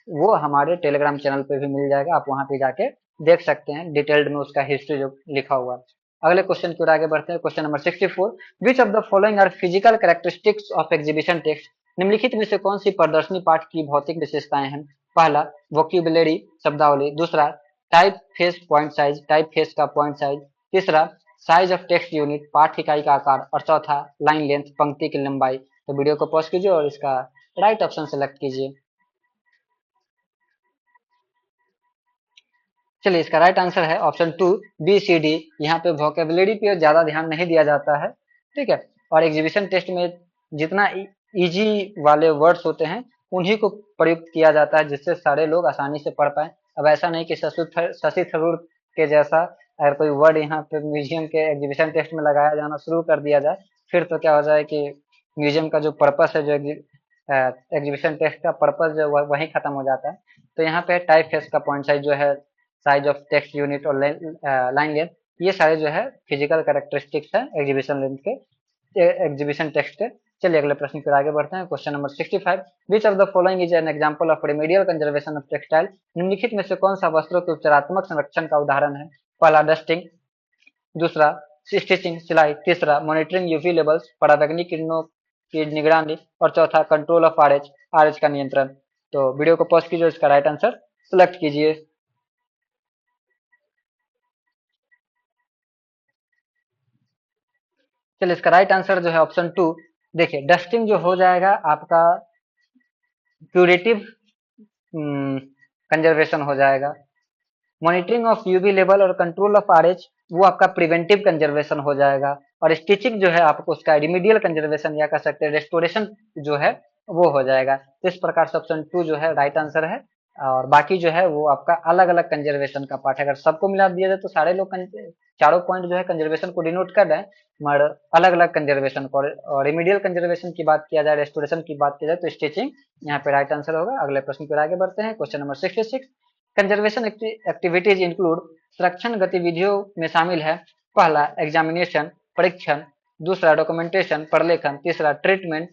वो हमारे टेलीग्राम चैनल पे भी मिल जाएगा, आप वहां पे जाके देख सकते हैं डिटेल्ड में उसका हिस्ट्री जो लिखा हुआ है। अगले क्वेश्चन की ओर आगे बढ़ते हैं। Question number 64, which of the following are physical characteristics of exhibition text. निम्नलिखित में से कौन सी प्रदर्शनी पाठ की भौतिक विशेषताएं हैं? पहला वोक्यूबुलरी शब्दावली, दूसरा type face point size, type face का पॉइंट साइज, तीसरा साइज ऑफ टेक्स्ट यूनिट पाठ इकाई का आकार और चौथा लाइन लेंथ पंक्ति की लंबाई। तो वीडियो को पॉज कीजिए और इसका राइट ऑप्शन सेलेक्ट कीजिए। चलिए इसका राइट आंसर है ऑप्शन 2 बी सी डी। यहाँ पे वोकेबुलरी पे ज्यादा ध्यान नहीं दिया जाता है, ठीक है, और एग्जीबिशन टेस्ट में जितना इजी वाले वर्ड्स होते हैं उन्हीं को प्रयुक्त किया जाता है जिससे सारे लोग आसानी से पढ़ पाए। अब ऐसा नहीं कि शशि थरूर के जैसा अगर कोई वर्ड यहाँ पे म्यूजियम के एग्जीबिशन टेक्स्ट में लगाया जाना शुरू कर दिया जाए, फिर तो क्या हो जाए कि म्यूजियम का जो पर्पस है, जो एग्जीबिशन टेक्स्ट का पर्पस जो वहीं खत्म हो जाता है। तो यहाँ पे टाइप फेस का पॉइंट साइज जो है, साइज ऑफ टेक्स्ट यूनिट और लाइन लेंथ, ये सारे जो है फिजिकल कैरेक्टरिस्टिक्स है एग्जीबिशन लेंथ के, एग्जीबिशन टेक्स्ट है। चलिए अगले प्रश्न पर आगे बढ़ते हैं। Question number 65, which of the following is an example of remedial conservation of textile. निम्नलिखित में से कौन सा वस्त्रों के उपचारात्मक संरक्षण का उदाहरण है? पहला डस्टिंग, दूसरा स्टिचिंग सिलाई, तीसरा मॉनिटरिंग यूवी लेवल्स पराबैंगनी किरणों की निगरानी, और चौथा कंट्रोल ऑफ आरएच, आरएच का नियंत्रण। तो वीडियो को पॉज कीजिए, इसका राइट आंसर सिलेक्ट कीजिए। चलिए इसका राइट आंसर जो है ऑप्शन 2। देखिए डस्टिंग जो हो जाएगा आपका क्यूरेटिव कंजर्वेशन हो जाएगा। मॉनिटरिंग ऑफ यूवी लेवल और कंट्रोल ऑफ आरएच वो आपका प्रिवेंटिव कंजर्वेशन हो जाएगा। और स्टिचिंग जो है आपको उसका रिमीडियल कंजर्वेशन या कह सकते हैं रेस्टोरेशन जो है वो हो जाएगा। तो इस प्रकार से ऑप्शन 2 जो है राइट आंसर है। और बाकी जो है वो आपका अलग अलग कंजर्वेशन का पार्ट है। अगर सबको मिला दिया जाए तो सारे लोग चारों पॉइंट जो है कंजर्वेशन को डिनोट कर रहे हैं, मगर अलग अलग कंजर्वेशन को। और रिमीडियल कंजर्वेशन की बात किया जाए, रेस्टोरेशन की बात की जाए, तो स्टिचिंग यहाँ पे राइट आंसर होगा। अगले प्रश्न पर आगे बढ़ते हैं। Question number 66, conservation activities include, संरक्षण गतिविधियों में शामिल है, पहला एग्जामिनेशन परीक्षण, दूसरा डॉक्यूमेंटेशन प्रलेखन, तीसरा ट्रीटमेंट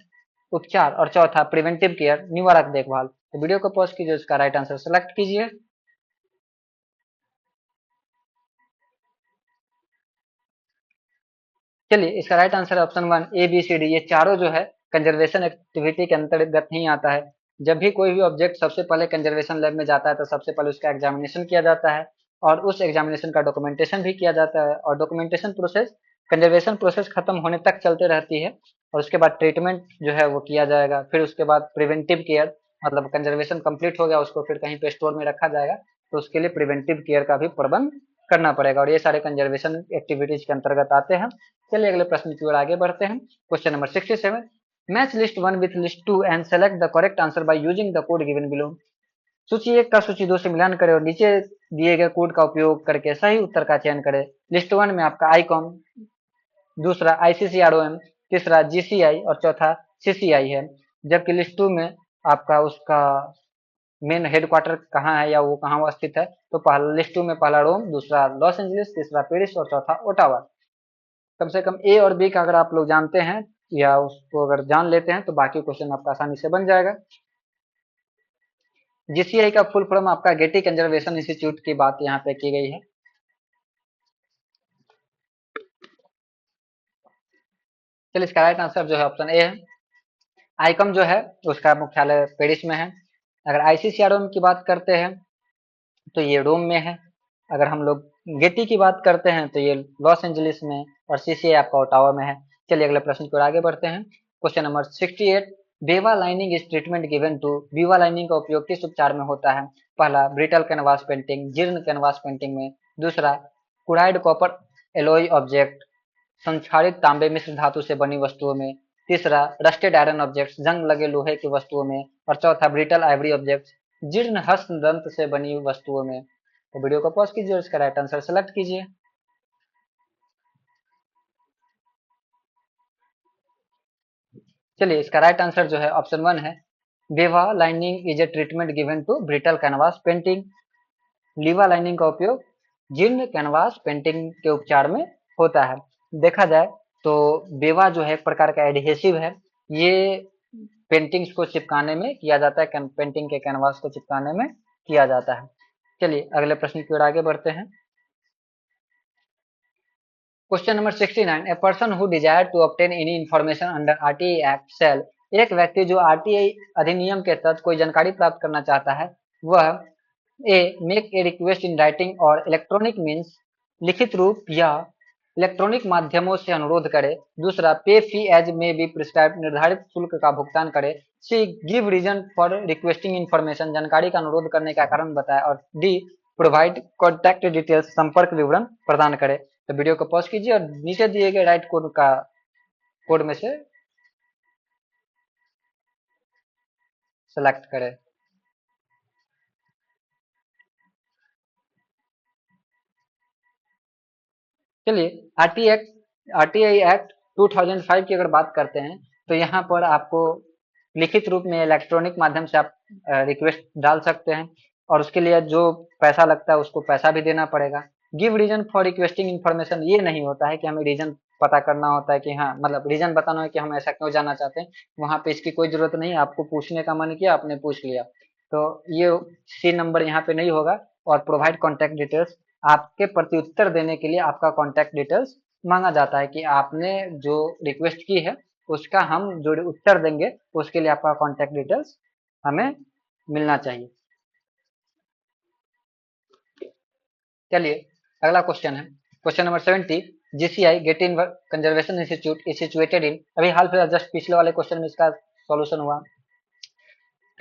उपचार, और चौथा प्रिवेंटिव केयर निवारक देखभाल। तो वीडियो को पॉज कीजिए, इसका राइट आंसर सेलेक्ट कीजिए। चलिए इसका राइट आंसर है option 1 A B C D. ये चारों जो है कंजर्वेशन एक्टिविटी के अंतर्गत ही आता है। जब भी कोई भी ऑब्जेक्ट सबसे पहले कंजर्वेशन लैब में जाता है तो सबसे पहले उसका एग्जामिनेशन किया जाता है, और उस एग्जामिनेशन का डॉक्यूमेंटेशन भी किया जाता है। और डॉक्यूमेंटेशन प्रोसेस कंजर्वेशन प्रोसेस खत्म होने तक चलते रहती है। और उसके बाद ट्रीटमेंट जो है वो किया जाएगा। फिर उसके बाद प्रिवेंटिव केयर, मतलब कंजर्वेशन कंप्लीट हो गया, उसको फिर कहीं पे स्टोर में रखा जाएगा, तो उसके लिए प्रिवेंटिव केयर का भी प्रबंध करना पड़ेगा। और ये सारे कंजर्वेशन एक्टिविटीज के अंतर्गत आते हैं। चलिए अगले प्रश्न की ओर आगे बढ़ते हैं। Question number 67, match list 1 with list 2 and select the correct answer by using the code given below. सूची 1 का सूची 2 से मिलान करें और नीचे दिए गए कोड का उपयोग करके सही उत्तर का चयन करें। लिस्ट 1 में आपका आईकॉम, दूसरा आईसीसीआरओएम, तीसरा जीसीआई और चौथा सीसीआई है। जबकि लिस्ट 2 में आपका उसका मेन हेडक्वार्टर कहाँ है या वो कहाँ स्थित है, तो पहला लिस्ट 2 में पहला रोम, दूसरा लॉस एंजलिस, तीसरा पेरिस और चौथा ओटावा। कम से कम ए और बी का अगर आप लोग जानते हैं या उसको अगर जान लेते हैं तो बाकी क्वेश्चन आपका आसानी से बन जाएगा। जीसीआई का फुल फॉर्म आपका गेटी कंजर्वेशन इंस्टीट्यूट की बात यहाँ पे की गई है। चलिए इसका राइट आंसर जो है ऑप्शन ए है। आईकॉम जो है उसका मुख्यालय पेरिस में है। अगर आईसीसीआरओ की बात करते हैं तो ये रोम में है। अगर हम लोग गेटी की बात करते हैं तो ये लॉस एंजलिस में, और सीसीआई आपका ओटावा में है। चलिए अगले प्रश्न की ओर आगे बढ़ते हैं। Question number 68, BEVA lining is treatment given to. BEVA lining का उपयोग किस उपचार में होता है? पहला ब्रिटल कैनवास पेंटिंग, जीर्ण कैनवास पेंटिंग में, दूसरा कुराइड कॉपर एलोई ऑब्जेक्ट, संक्षारित तांबे मिश्र धातु से बनी वस्तुओं में, तीसरा रस्टेड आयरन ऑब्जेक्ट, जंग लगे लोहे की वस्तुओं में, और चौथा ब्रिटल आइवरी ऑब्जेक्ट, जीर्ण हस्त दंत से बनी वस्तुओं में। तो वीडियो को पॉज कीजिए और इसका राइट आंसर सेलेक्ट कीजिए। चलिए इसका राइट आंसर जो है ऑप्शन 1 है। Beva lining is a treatment given to brittle canvas painting. लीवा लाइनिंग का उपयोग जीर्ण कैनवास पेंटिंग के उपचार में होता है। देखा जाए तो बेवा जो है एक प्रकार का एडहेसिव है। ये पेंटिंग्स को चिपकाने में किया जाता है, पेंटिंग के कैनवास को चिपकाने में किया जाता है। चलिए अगले प्रश्न की ओर आगे बढ़ते हैं। Question number 69, a person who desire to obtain any information under RTI act cell. एक व्यक्ति जो आरटीआई अधिनियम के तहत कोई जानकारी प्राप्त करना चाहता है, वह a make a request in writing और इलेक्ट्रॉनिक मीन्स, लिखित रूप या इलेक्ट्रॉनिक माध्यमों से अनुरोध करे। दूसरा pay fee as may be prescribe, निर्धारित शुल्क का भुगतान करे। C give reason for requesting information, जानकारी का अनुरोध करने का कारण बताए। और डी प्रोवाइड कॉन्टैक्ट डिटेल्स, संपर्क विवरण प्रदान करे। तो वीडियो को पॉज कीजिए और नीचे दिए गए राइट कोड का कोड में से सेलेक्ट करें। चलिए आरटीआई एक्ट 2005 की अगर बात करते हैं तो यहाँ पर आपको लिखित रूप में इलेक्ट्रॉनिक माध्यम से आप रिक्वेस्ट डाल सकते हैं और उसके लिए जो पैसा लगता है उसको पैसा भी देना पड़ेगा। Give reason for requesting information, ये नहीं होता है कि हमें रीजन पता करना होता है कि हाँ मतलब रीजन बताना है कि हम ऐसा क्यों जानना चाहते हैं, वहां पे इसकी कोई जरूरत नहीं है। आपको पूछने का मन किया, आपने पूछ लिया, तो ये सी नंबर यहाँ पे नहीं होगा। और प्रोवाइड कॉन्टेक्ट डिटेल्स, आपके प्रत्युत्तर देने के लिए आपका कॉन्टेक्ट डिटेल्स मांगा जाता है कि आपने जो रिक्वेस्ट की है उसका हम जो उत्तर देंगे उसके लिए आपका कॉन्टेक्ट डिटेल्स हमें मिलना चाहिए। चलिए अगला क्वेश्चन है question number 70। GCI get in conservation institute is situated in, अभी हाल फिलहाल जस्ट पिछले वाले क्वेश्चन में इसका सॉल्यूशन हुआ,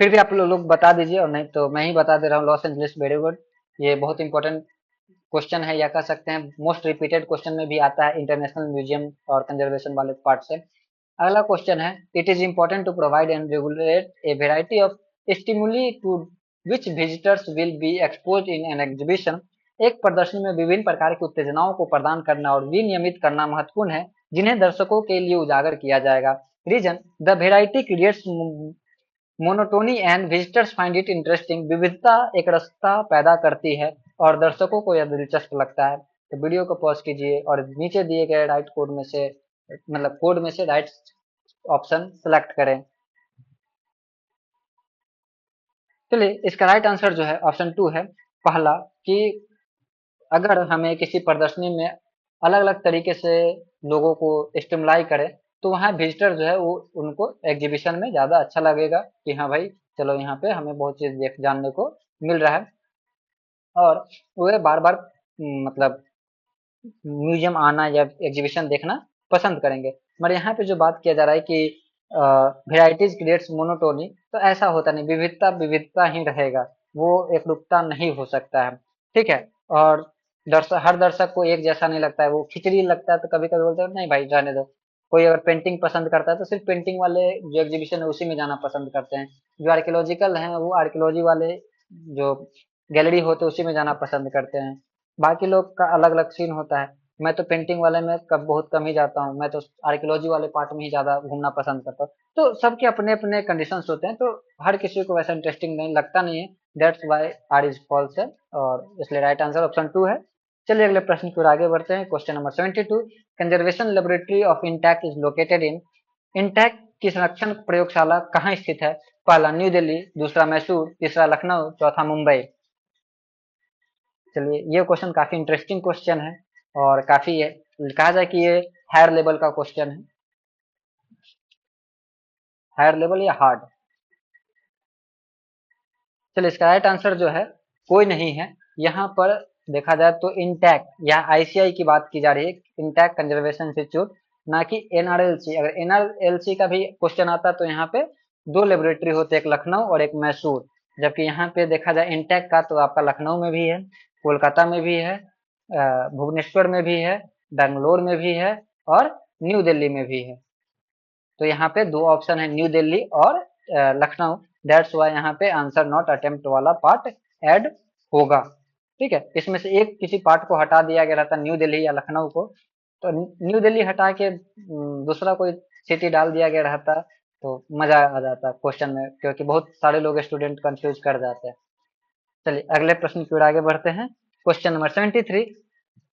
फिर भी आप लोग बता दीजिए और नहीं तो मैं ही बता दे रहा हूँ। लॉस एंजलिस, वेरी गुड, ये बहुत इंपॉर्टेंट क्वेश्चन है या कह सकते हैं मोस्ट रिपीटेड क्वेश्चन में भी आता है इंटरनेशनल म्यूजियम और कंजर्वेशन वाले पार्ट से। अगला क्वेश्चन है it is important to provide and regulate a variety of stimuli to which visitors will be expose in an exhibition, एक प्रदर्शनी में विभिन्न प्रकार की उत्तेजनाओं को प्रदान करना और विनियमित करना महत्वपूर्ण है जिन्हें दर्शकों के लिए उजागर किया जाएगा। Reason the variety creates monotony and visitors find it interesting, विविधता एक रसता पैदा करती है और दर्शकों को यह दिलचस्प लगता है। तो वीडियो को पॉज कीजिए और नीचे दिए गए राइट कोड में से मतलब कोड में से राइट ऑप्शन सेलेक्ट करें। चलिए इसका राइट आंसर जो है ऑप्शन 2 है, पहला, कि अगर हमें किसी प्रदर्शनी में अलग अलग तरीके से लोगों को स्टिमुलाई करें तो वहाँ विजिटर जो है वो उनको एग्जीबिशन में ज्यादा अच्छा लगेगा कि हाँ भाई चलो यहाँ पे हमें बहुत चीज देख जानने को मिल रहा है और वे बार बार मतलब म्यूजियम आना या एग्जीबिशन देखना पसंद करेंगे। मगर यहाँ पे जो बात किया जा रहा है कि वेराइटीज क्रिएट्स मोनोटोनी, तो ऐसा होता नहीं, विविधता विविधता ही रहेगा, वो एक रूपता नहीं हो सकता है। ठीक है। और हर दर्शक को एक जैसा नहीं लगता है, वो खिचड़ी लगता है तो कभी कभी बोलते हैं नहीं भाई रहने दो। कोई अगर पेंटिंग पसंद करता है तो सिर्फ पेंटिंग वाले जो एग्जीबिशन है उसी में जाना पसंद करते हैं। जो आर्कियोलॉजिकल हैं वो आर्कियोलॉजी वाले जो गैलरी होते हैं उसी में जाना पसंद करते हैं। बाकी लोग का अलग अलग सीन होता है। मैं तो पेंटिंग वाले में बहुत कम ही जाता हूँ, मैं तो आर्कियोलॉजी वाले पार्ट में ही ज्यादा घूमना पसंद करता हूँ। तो सबके अपने अपने कंडीशंस होते हैं, तो हर किसी को वैसा इंटरेस्टिंग नहीं लगता नहीं है। That's why R is false है और इसलिए राइट आंसर ऑप्शन 2 है। चलिए अगले प्रश्न की ओर आगे बढ़ते हैं। Question number 72। Conservation laboratory of INTACH is located in, INTACH की संरक्षण प्रयोगशाला कहाँ स्थित है? पहला न्यू दिल्ली, दूसरा मैसूर, तीसरा लखनऊ, चौथा मुंबई। चलिए ये क्वेश्चन काफी इंटरेस्टिंग क्वेश्चन है और काफी कहा जाए कि ये हायर लेवल का क्वेश्चन है। हायर लेवल या हार्ड? चलिए इसका राइट आंसर जो है कोई नहीं है। यहाँ पर देखा जाए तो इंटैक या आईसीआई की बात की जा रही है, इंटैक कंजर्वेशन इंस्टीट्यूट, ना कि एनआरएलसी। अगर एनआरएलसी का भी क्वेश्चन आता तो यहाँ पे दो लेबोरेटरी होते, एक लखनऊ और एक मैसूर। जबकि यहाँ पे देखा जाए इंटैक का तो आपका लखनऊ में भी है, कोलकाता में भी है, भुवनेश्वर में भी है, बेंगलोर में भी है और न्यू दिल्ली में भी है। तो यहाँ पे दो ऑप्शन है, न्यू दिल्ली और लखनऊ। दैट्स वाई यहाँ पे आंसर नॉट अटेम्प्ट वाला पार्ट ऐड होगा। ठीक है, इसमें से एक किसी पार्ट को हटा दिया गया रहता, न्यू दिल्ली या लखनऊ को, तो न्यू दिल्ली हटा के दूसरा कोई सिटी डाल दिया गया रहता तो मजा आ जाता क्वेश्चन में, क्योंकि बहुत सारे लोग स्टूडेंट कंफ्यूज कर जाते हैं। चलिए अगले प्रश्न की ओर आगे बढ़ते हैं। Question number 73।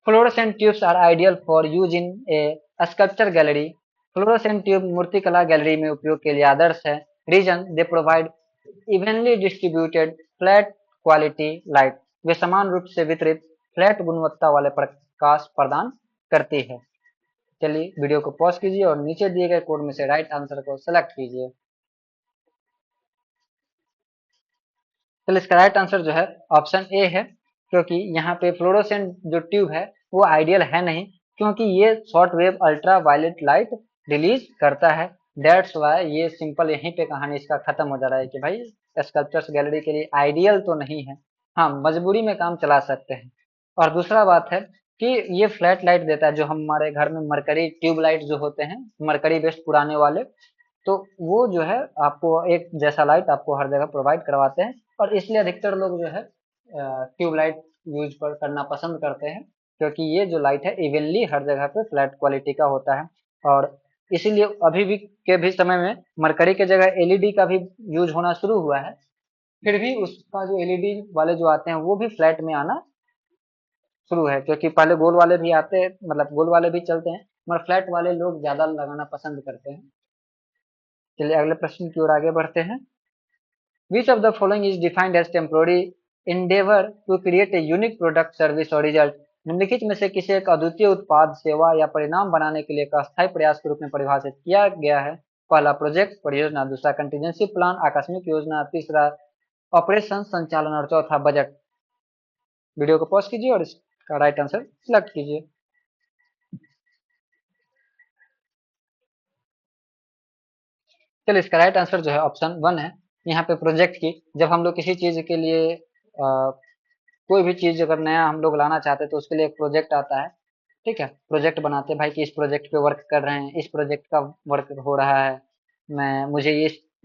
Fluorescent tubes are ideal for use in a sculpture gallery, fluorescent tube मूर्तिकला गैलरी में उपयोग के लिए आदर्श है। Reason they provide evenly distributed flat quality light, वे समान रूप से वितरित फ्लैट गुणवत्ता वाले प्रकाश प्रदान करती है। चलिए वीडियो को पॉज कीजिए और नीचे दिए गए कोड में से राइट आंसर को सेलेक्ट कीजिए। चलिए इसका राइट आंसर जो है ऑप्शन ए है, क्योंकि यहाँ पे फ्लोरोसेंट जो ट्यूब है वो आइडियल है नहीं, क्योंकि ये short wave ultra violet light release करता है। दैट्स वाई ये सिंपल यहीं पे कहानी इसका खत्म हो जा रहा है कि भाई स्कल्पचर्स गैलरी के लिए आइडियल तो नहीं है, हाँ मजबूरी में काम चला सकते हैं। और दूसरा बात है कि ये फ्लैट लाइट देता है, जो हमारे घर में मरकरी ट्यूब लाइट जो होते हैं, मरकरी बेस्ड पुराने वाले, तो वो जो है आपको एक जैसा लाइट आपको हर जगह प्रोवाइड करवाते हैं और इसलिए अधिकतर लोग जो है ट्यूबलाइट यूज पर करना पसंद करते हैं। क्योंकि ये जो लाइट है इवनली हर जगह पे फ्लैट क्वालिटी का होता है। और इसीलिए अभी भी समय में मरकरी के जगह एलईडी का भी यूज होना शुरू हुआ है। फिर भी उसका जो एलईडी वाले जो आते हैं वो भी फ्लैट में आना शुरू है, क्योंकि पहले गोल वाले भी आते हैं, मतलब गोल वाले भी चलते हैं, मगर फ्लैट वाले लोग ज्यादा लगाना पसंद करते हैं। चलिए अगले प्रश्न की ओर आगे बढ़ते हैं। Which of the following is defined as temporary endeavor to create a unique product, service or result? निम्नलिखित में से किसी एक अद्वितीय उत्पाद, सेवा या परिणाम बनाने के लिए एक अस्थायी प्रयास के रूप में परिभाषित किया गया है? पहला प्रोजेक्ट परियोजना, दूसरा कंटीजेंसी प्लान आकस्मिक योजना, तीसरा ऑपरेशन संचालन और चौथा बजट। वीडियो को पॉज कीजिए और इसका राइट आंसर सिलेक्ट कीजिए। चलिए इसका राइट आंसर जो है ऑप्शन 1 है। यहाँ पे प्रोजेक्ट की, जब हम लोग किसी चीज के लिए कोई भी चीज अगर नया हम लोग लाना चाहते हैं तो उसके लिए एक प्रोजेक्ट आता है। ठीक है, प्रोजेक्ट बनाते हैं भाई कि इस प्रोजेक्ट पे वर्क कर रहे हैं, इस प्रोजेक्ट का वर्क हो रहा है, मैं मुझे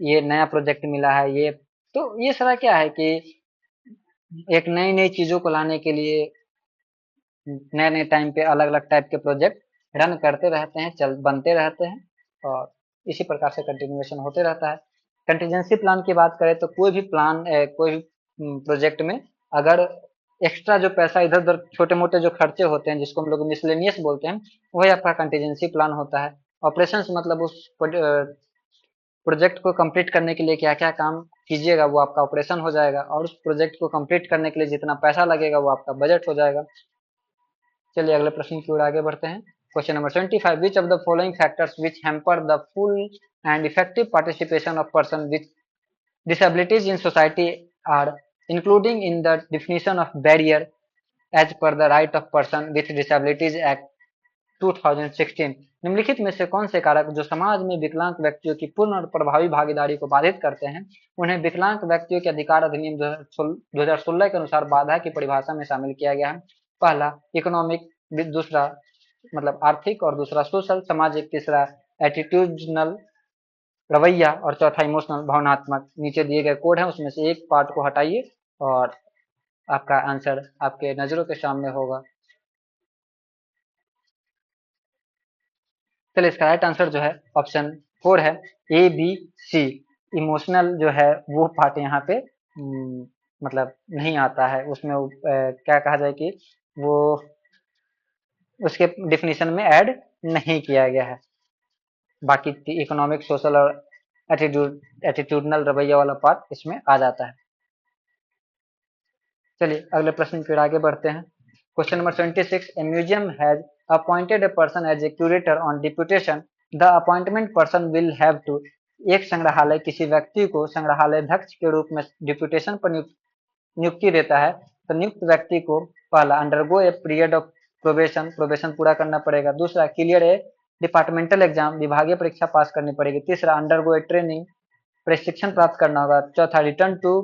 ये नया प्रोजेक्ट मिला है। ये तो ये सारा क्या है कि एक नई नई चीजों को लाने के लिए नए नए टाइम पे अलग अलग टाइप के प्रोजेक्ट रन करते रहते हैं, चल बनते रहते हैं और इसी प्रकार से कंटिन्यूएशन होते रहता है। कंटीजेंसी प्लान की बात करें तो कोई भी प्लान, कोई भी प्रोजेक्ट में अगर एक्स्ट्रा जो पैसा इधर उधर छोटे मोटे जो खर्चे होते हैं जिसको हम लोग मिसलेनियस बोलते हैं, वही आपका कंटीजेंसी प्लान होता है। ऑपरेशंस मतलब उस प्रोजेक्ट को कंप्लीट करने के लिए क्या क्या काम कीजिएगा वो आपका ऑपरेशन हो जाएगा, और उस प्रोजेक्ट को कंप्लीट करने के लिए जितना पैसा लगेगा वो आपका बजट हो जाएगा। चलिए अगले प्रश्न की ओर आगे बढ़ते हैं। Question number 25, which of the following factors which hamper the full and effective participation of person with disabilities in society are including in the definition of barrier as per the right of person with disabilities act 2016? निम्नलिखित में से कौन से कारक जो समाज में विकलांग व्यक्तियों की पूर्ण और प्रभावी भागीदारी को बाधित करते हैं, उन्हें विकलांग व्यक्तियों के अधिकार अधिनियम 2016 के अनुसार बाधा की परिभाषा में शामिल किया गया है? पहला इकोनॉमिक, दूसरा मतलब आर्थिक, और दूसरा सोशल सामाजिक, तीसरा एटीट्यूडनल रवैया, और चौथा इमोशनल भावनात्मक। नीचे दिए गए कोड है उसमें से एक पार्ट को हटाइए और आपका आंसर आपके नजरों के सामने होगा। चलिए इसका राइट आंसर जो है ऑप्शन 4 है, ए बी सी। इमोशनल जो है वो पार्ट यहाँ पे मतलब नहीं आता है उसमें, क्या कहा जाए कि वो उसके डिफिनीशन में ऐड नहीं किया गया है। बाकी इकोनॉमिक, सोशल और एटीट्यूडनल रवैया वाला पार्ट इसमें आ जाता है। चलिए अगले प्रश्न की ओर आगे बढ़ते हैं। Question number 26, a museum has appointed a person as a curator on deputation, the appointment person will have to. एक संग्रहालय किसी व्यक्ति को संग्रहालय अध्यक्ष के रूप में डिप्यूटेशन पर नियुक्ति देता है, तो नियुक्त व्यक्ति को पहला undergo a period of probation, probation पूरा करना पड़ेगा, दूसरा क्लियर ए डिपार्टमेंटल एग्जाम, विभागीय परीक्षा पास करनी पड़ेगी, तीसरा अंडरगो ए ट्रेनिंग, प्रशिक्षण प्राप्त करना होगा, चौथा return to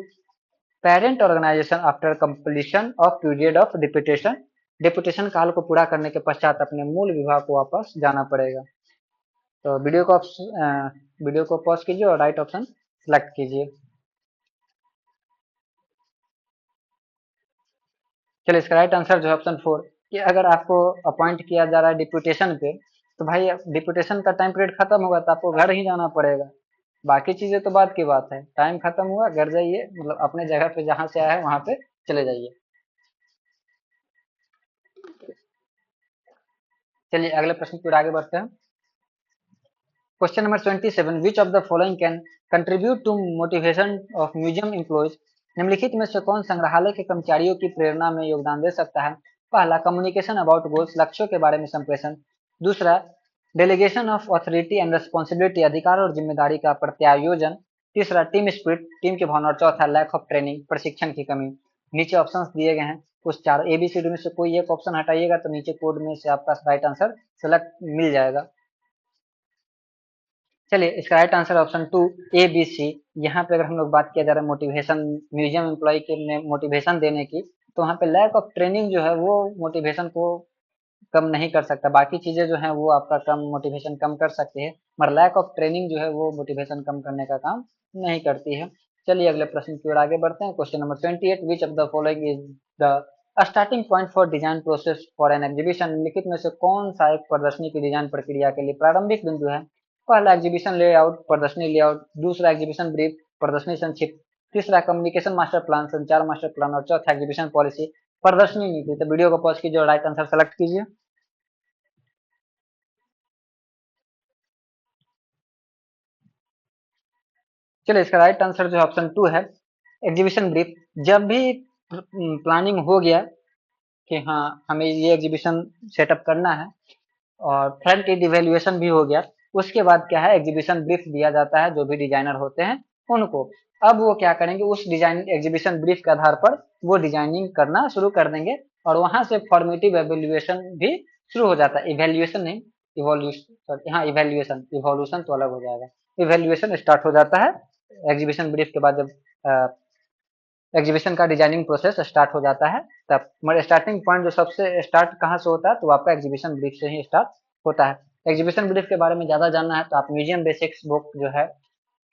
parent organisation after completion of period of deputation, deputation काल को पूरा करने के पश्चात अपने मूल विभाग को वापस जाना पड़ेगा। तो वीडियो को पॉज कीजिए और राइट ऑप्शन सेलेक्ट कीजिए। चलिए इसका राइट आंसर जो है ऑप्शन 4, कि अगर आपको अपॉइंट किया जा रहा है डिप्यूटेशन पे, तो भाई डिप्यूटेशन का टाइम पीरियड खत्म होगा तो आपको घर ही जाना पड़ेगा। बाकी चीजें तो बाद की बात है, टाइम खत्म हुआ घर जाइए, मतलब अपने जगह पे जहाँ से आए वहां पे चले जाइए। चलिए अगले प्रश्न की ओर आगे बढ़ते हैं। Question number 27, which of the following can contribute to motivation of museum employees? निम्नलिखित में से कौन संग्रहालय के कर्मचारियों की प्रेरणा में योगदान दे सकता है? पहला कम्युनिकेशन अबाउट गोल्स, लक्ष्यों के बारे में संप्रेषण, दूसरा delegation of authority and responsibility, अधिकार और जिम्मेदारी का प्रत्यायोजन, तीसरा टीम स्पिरिट, टीम की भावना, और चौथा लैक ऑफ ट्रेनिंग, प्रशिक्षण की कमी। नीचे ऑप्शंस दिए गए हैं, उस चार एबीसीडी में से कोई एक ऑप्शन हटाइएगा तो नीचे कोड में से आपका राइट आंसर सेलेक्ट मिल जाएगा। चलिए इसका right answer option 2 A B C. यहाँ पे अगर हम लोग बात किया जा रहा है मोटिवेशन, म्यूजियम एम्प्लॉय के मोटिवेशन देने की, तो वहाँ पे लैक ऑफ ट्रेनिंग जो है वो मोटिवेशन को कम नहीं कर सकता। बाकी चीजें जो है वो आपका कम मोटिवेशन कम कर सकती है, मगर लैक ऑफ ट्रेनिंग जो है वो मोटिवेशन कम करने का काम नहीं करती है। चलिए अगले प्रश्न की ओर आगे बढ़ते हैं। Question number 28, which of the following is the starting point for design process for an exhibition, निम्नलिखित में से कौन सा एक प्रदर्शनी की डिजाइन प्रक्रिया के लिए प्रारंभिक बिंदु है? पहला एग्जीबिशन लेआउट, प्रदर्शनी लेआउट। दूसरा एग्जीबिशन ब्रीफ, प्रदर्शनी संक्षिप्त। तीसरा कम्युनिकेशन मास्टर प्लान, संचार मास्टर प्लान। और चौथा एग्जीबिशन पॉलिसी, प्रदर्शनी नीति। तो वीडियो को पॉज कीजिए और राइट आंसर सेलेक्ट कीजिए। चलिए, इसका राइट आंसर जो है ऑप्शन 2 है, एग्जीबिशन ब्रीफ। जब भी प्लानिंग हो गया कि हाँ हमें ये एग्जीबिशन सेटअप करना है और फ्रंट एंड इवेल्युएशन भी हो गया, उसके बाद क्या है, एग्जीबिशन ब्रीफ दिया जाता है जो भी डिजाइनर होते हैं उनको। अब वो क्या करेंगे, उस डिजाइन एग्जीबिशन ब्रीफ के आधार पर वो डिजाइनिंग करना शुरू कर देंगे और वहां से फॉर्मेटिव एवेल्युएशन भी शुरू हो जाता है। इवेल्युएशन नहीं, इवोल्यूशन, हाँ इवेल्युएशन, इवोल्यूशन तो अलग हो जाएगा। इवेल्युएशन स्टार्ट हो जाता है एग्जीबिशन ब्रीफ के बाद। जब एग्जीबिशन का डिजाइनिंग प्रोसेस स्टार्ट हो जाता है तब हमारे स्टार्टिंग पॉइंट जो सबसे स्टार्ट कहाँ से होता है, तो आपका एग्जीबिशन ब्रीफ से ही स्टार्ट होता है। एग्जीबिशन ब्रीफ के बारे में ज्यादा जानना है तो आप म्यूजियम बेसिक्स बुक जो है